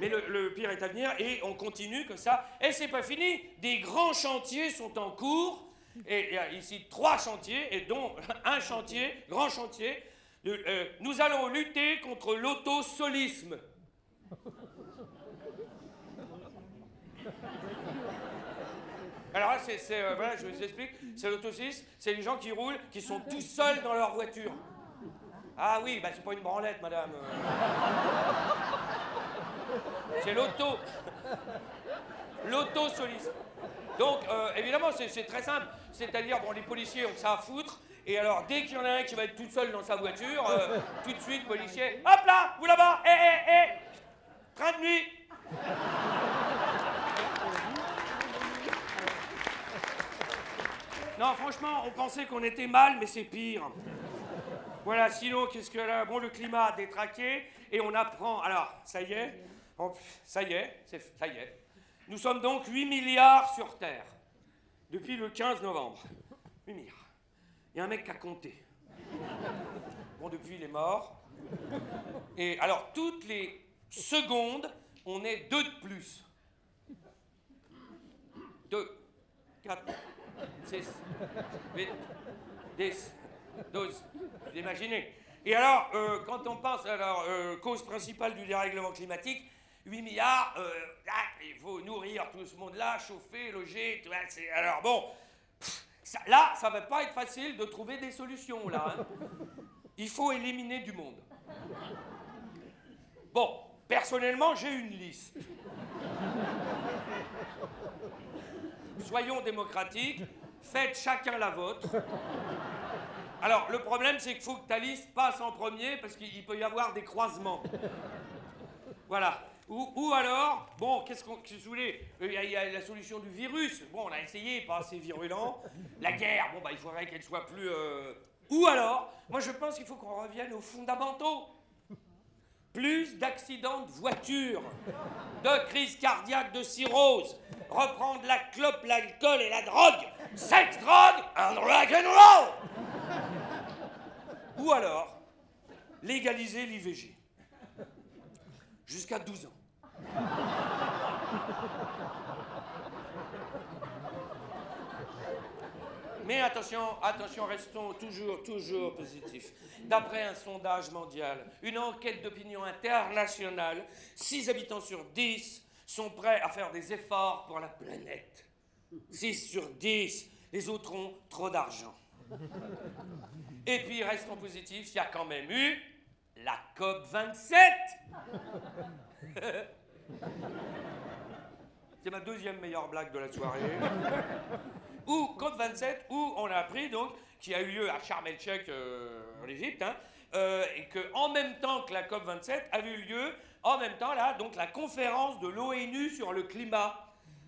Mais le pire est à venir, et on continue comme ça. Et c'est pas fini, des grands chantiers sont en cours, et il y a ici 3 chantiers, et dont un chantier, grand chantier, nous allons lutter contre l'autosolisme. Alors là, voilà, je vous explique, c'est l'autosolisme, c'est les gens qui roulent, qui sont tout seuls dans leur voiture. Ah oui, bah c'est pas une branlette, madame. C'est l'autosolisme. Donc, évidemment, c'est très simple. C'est-à-dire, bon, les policiers ont que ça à foutre. Et alors, dès qu'il y en a un qui va être tout seul dans sa voiture, tout de suite, policier, hop là, vous là-bas, train de nuit. Non, franchement, on pensait qu'on était mal, mais c'est pire. Voilà, sinon, qu'est-ce que là? Bon, le climat a détraqué, et on apprend... Alors, ça y est, ça y est. Nous sommes donc 8 milliards sur Terre, depuis le 15 novembre. 8 milliards. Il y a un mec qui a compté. Bon, depuis, il est mort. Et alors, toutes les secondes, on est 2 de plus. 2, 4, 6, 8, 10... 12, vous imaginez. Et alors, quand on pense à la cause principale du dérèglement climatique, 8 milliards, il faut nourrir tout ce monde-là, chauffer, loger, tout ça. Alors bon, là, ça va pas être facile de trouver des solutions, là. Hein. Il faut éliminer du monde. Bon, personnellement, j'ai une liste. Soyons démocratiques, faites chacun la vôtre. Alors, le problème, c'est qu'il faut que ta liste passe en premier, parce qu'il peut y avoir des croisements. Voilà. Ou alors, bon, qu'est-ce que vous voulez? Il y a la solution du virus. Bon, on a essayé, pas assez virulent. La guerre, bon, bah, il faudrait qu'elle soit plus... Ou alors, moi, je pense qu'il faut qu'on revienne aux fondamentaux. Plus d'accidents de voiture, de crises cardiaques, de cirrhose, reprendre la clope, l'alcool et la drogue. Sex, drogue and rock and roll. Ou alors, légaliser l'IVG. Jusqu'à 12 ans. Mais attention, restons toujours positifs. D'après un sondage mondial, une enquête d'opinion internationale, 6 habitants sur 10 sont prêts à faire des efforts pour la planète. 6 sur 10, les autres ont trop d'argent. Et puis, restons positifs, il y a quand même eu la COP27. C'est ma 2e meilleure blague de la soirée. Ou COP27, où on a appris donc qui a eu lieu à Sharm el-Sheikh en Égypte, hein, et qu'en même temps que la COP27 avait eu lieu, en même temps là, donc la conférence de l'ONU sur le climat.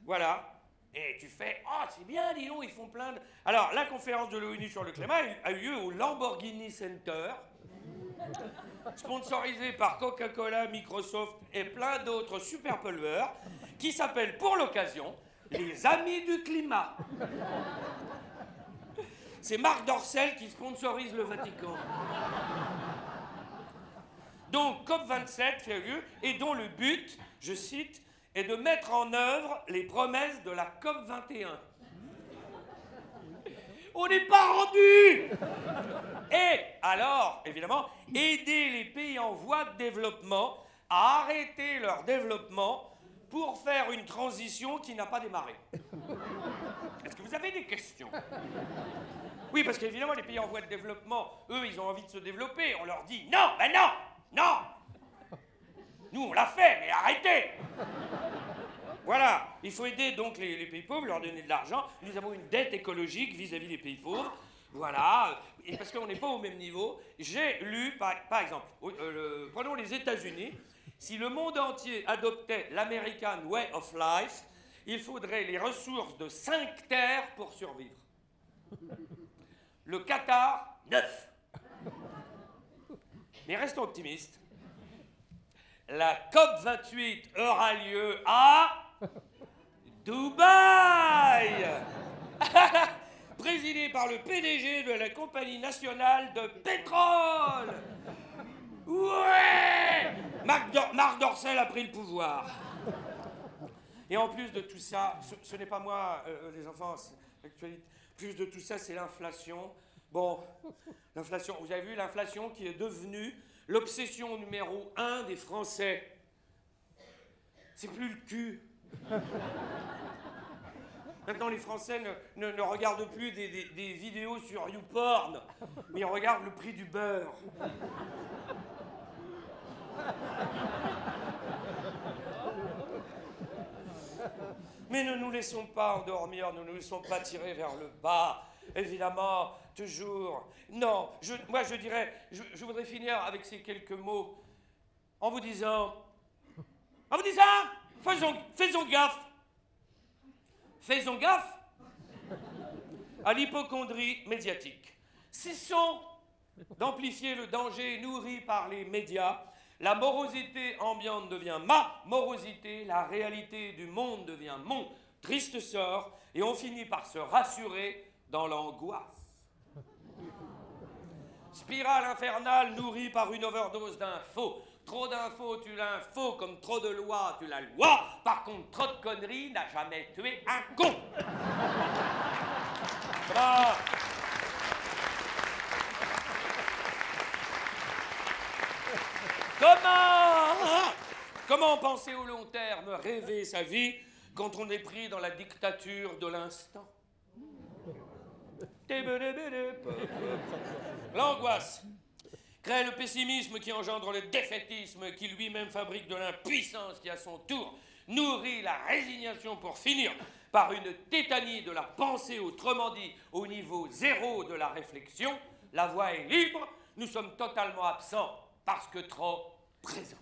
Voilà. Et tu fais, oh, c'est bien, dis donc, ils font plein de... Alors, la conférence de l'ONU sur le climat a eu lieu au Lamborghini Center, sponsorisé par Coca-Cola, Microsoft et plein d'autres super pollueurs, qui s'appelle pour l'occasion les Amis du Climat. C'est Marc Dorcel qui sponsorise le Vatican. Donc, COP27 qui a eu lieu, et dont le but, je cite, est de mettre en œuvre les promesses de la COP21. On n'est pas rendu. Et alors, évidemment, aider les pays en voie de développement à arrêter leur développement pour faire une transition qui n'a pas démarré. Est-ce que vous avez des questions? Oui, parce qu'évidemment, les pays en voie de développement, eux, ils ont envie de se développer. On leur dit, non, ben non, non. Nous, on l'a fait, mais arrêtez. Voilà, il faut aider donc les pays pauvres, leur donner de l'argent. Nous avons une dette écologique vis-à-vis des pays pauvres. Voilà, et parce qu'on n'est pas au même niveau. J'ai lu, par exemple, prenons les États-Unis. Si le monde entier adoptait l'American Way of Life, il faudrait les ressources de 5 terres pour survivre. Le Qatar, 9. Mais restons optimistes. La COP28 aura lieu à Dubaï, présidée par le PDG de la compagnie nationale de pétrole. Ouais! Marc Dorcel a pris le pouvoir. Et en plus de tout ça, ce n'est pas moi, les enfants, c'est l'actualité. Plus de tout ça, c'est l'inflation. Bon, l'inflation, vous avez vu l'inflation qui est devenue l'obsession numéro 1 des Français. C'est plus le cul. Maintenant, les Français ne regardent plus des vidéos sur YouPorn, mais ils regardent le prix du beurre. Mais ne nous laissons pas endormir, ne nous laissons pas tirer vers le bas. Évidemment, toujours. Non, moi je dirais, je voudrais finir avec ces quelques mots en vous disant, faisons gaffe. Faisons gaffe à l'hypocondrie médiatique. Cessons d'amplifier le danger nourri par les médias. La morosité ambiante devient ma morosité, la réalité du monde devient mon triste sort, et on finit par se rassurer dans l'angoisse. Spirale infernale nourrie par une overdose d'infos. Trop d'infos, tu l'info, comme trop de lois, tu la loi. Par contre, trop de conneries n'a jamais tué un con. Comment penser au long terme, rêver sa vie quand on est pris dans la dictature de l'instant? L'angoisse crée le pessimisme qui engendre le défaitisme, qui lui-même fabrique de l'impuissance qui, à son tour, nourrit la résignation pour finir par une tétanie de la pensée, autrement dit, au niveau zéro de la réflexion. La voie est libre, nous sommes totalement absents parce que trop présents.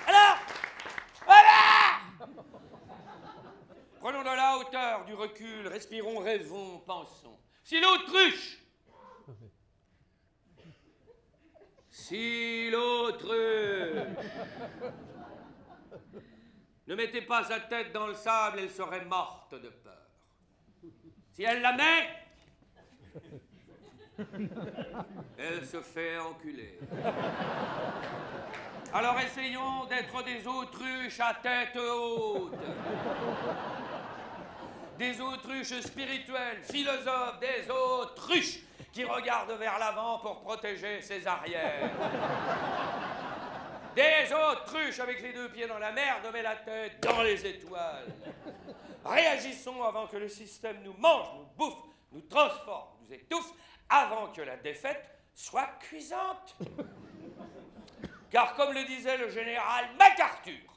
Alors, voilà! Prenons de la hauteur, du recul, respirons, rêvons, pensons. Si l'autruche ne mettait pas sa tête dans le sable, elle serait morte de peur. Si elle la met, elle se fait enculer. Alors essayons d'être des autruches à tête haute. Des autruches spirituelles, philosophes, des autruches qui regardent vers l'avant pour protéger ses arrières. Des autruches avec les 2 pieds dans la mer, mais la tête dans les étoiles. Réagissons avant que le système nous mange, nous bouffe, nous transforme, nous étouffe, avant que la défaite soit cuisante. Car comme le disait le général MacArthur,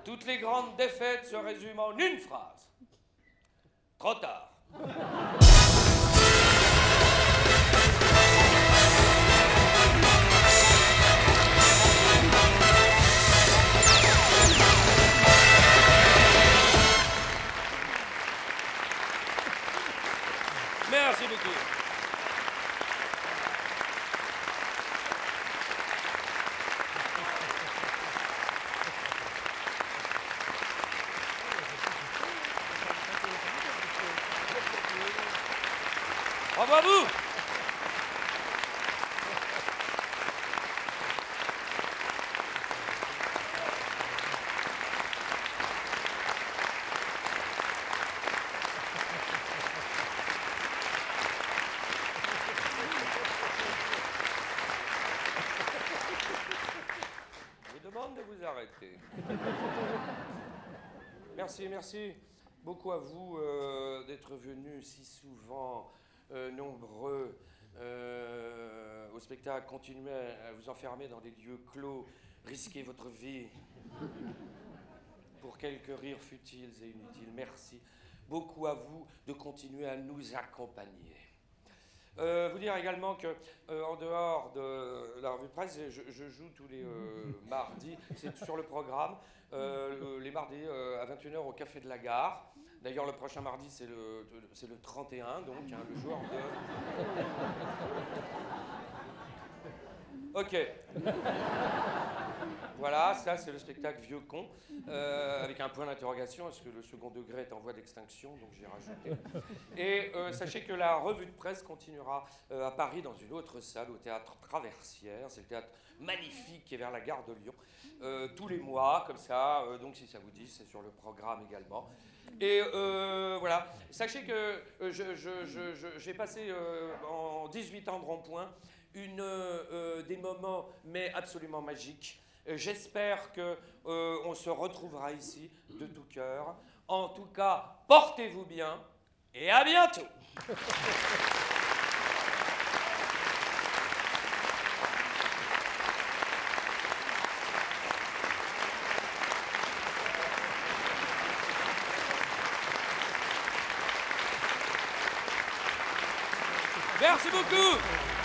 toutes les grandes défaites se résument en une phrase. Trop tard. Merci beaucoup. Bravo à vous. Je demande de vous arrêter. Merci beaucoup à vous d'être venus si souvent nombreux au spectacle, continuez à vous enfermer dans des lieux clos, risquez votre vie pour quelques rires futiles et inutiles. Merci beaucoup à vous de continuer à nous accompagner. Vous dire également que en dehors de la revue de presse, je joue tous les mardis, c'est sur le programme, les mardis à 21h au Café de la Gare. D'ailleurs, le prochain mardi, c'est le 31, donc hein, le jour de... Ok. Voilà, ça c'est le spectacle Vieux Con, avec un point d'interrogation, parce que le second degré est en voie d'extinction, donc j'ai rajouté. Et sachez que la revue de presse continuera à Paris dans une autre salle, au théâtre Traversière. C'est le théâtre magnifique qui est vers la gare de Lyon, tous les mois, comme ça, donc si ça vous dit, c'est sur le programme également. Et voilà, sachez que j'ai passé en 18 ans de rond-point des moments mais absolument magiques. J'espère qu'on se retrouvera ici de tout cœur. En tout cas, portez-vous bien et à bientôt. Merci beaucoup.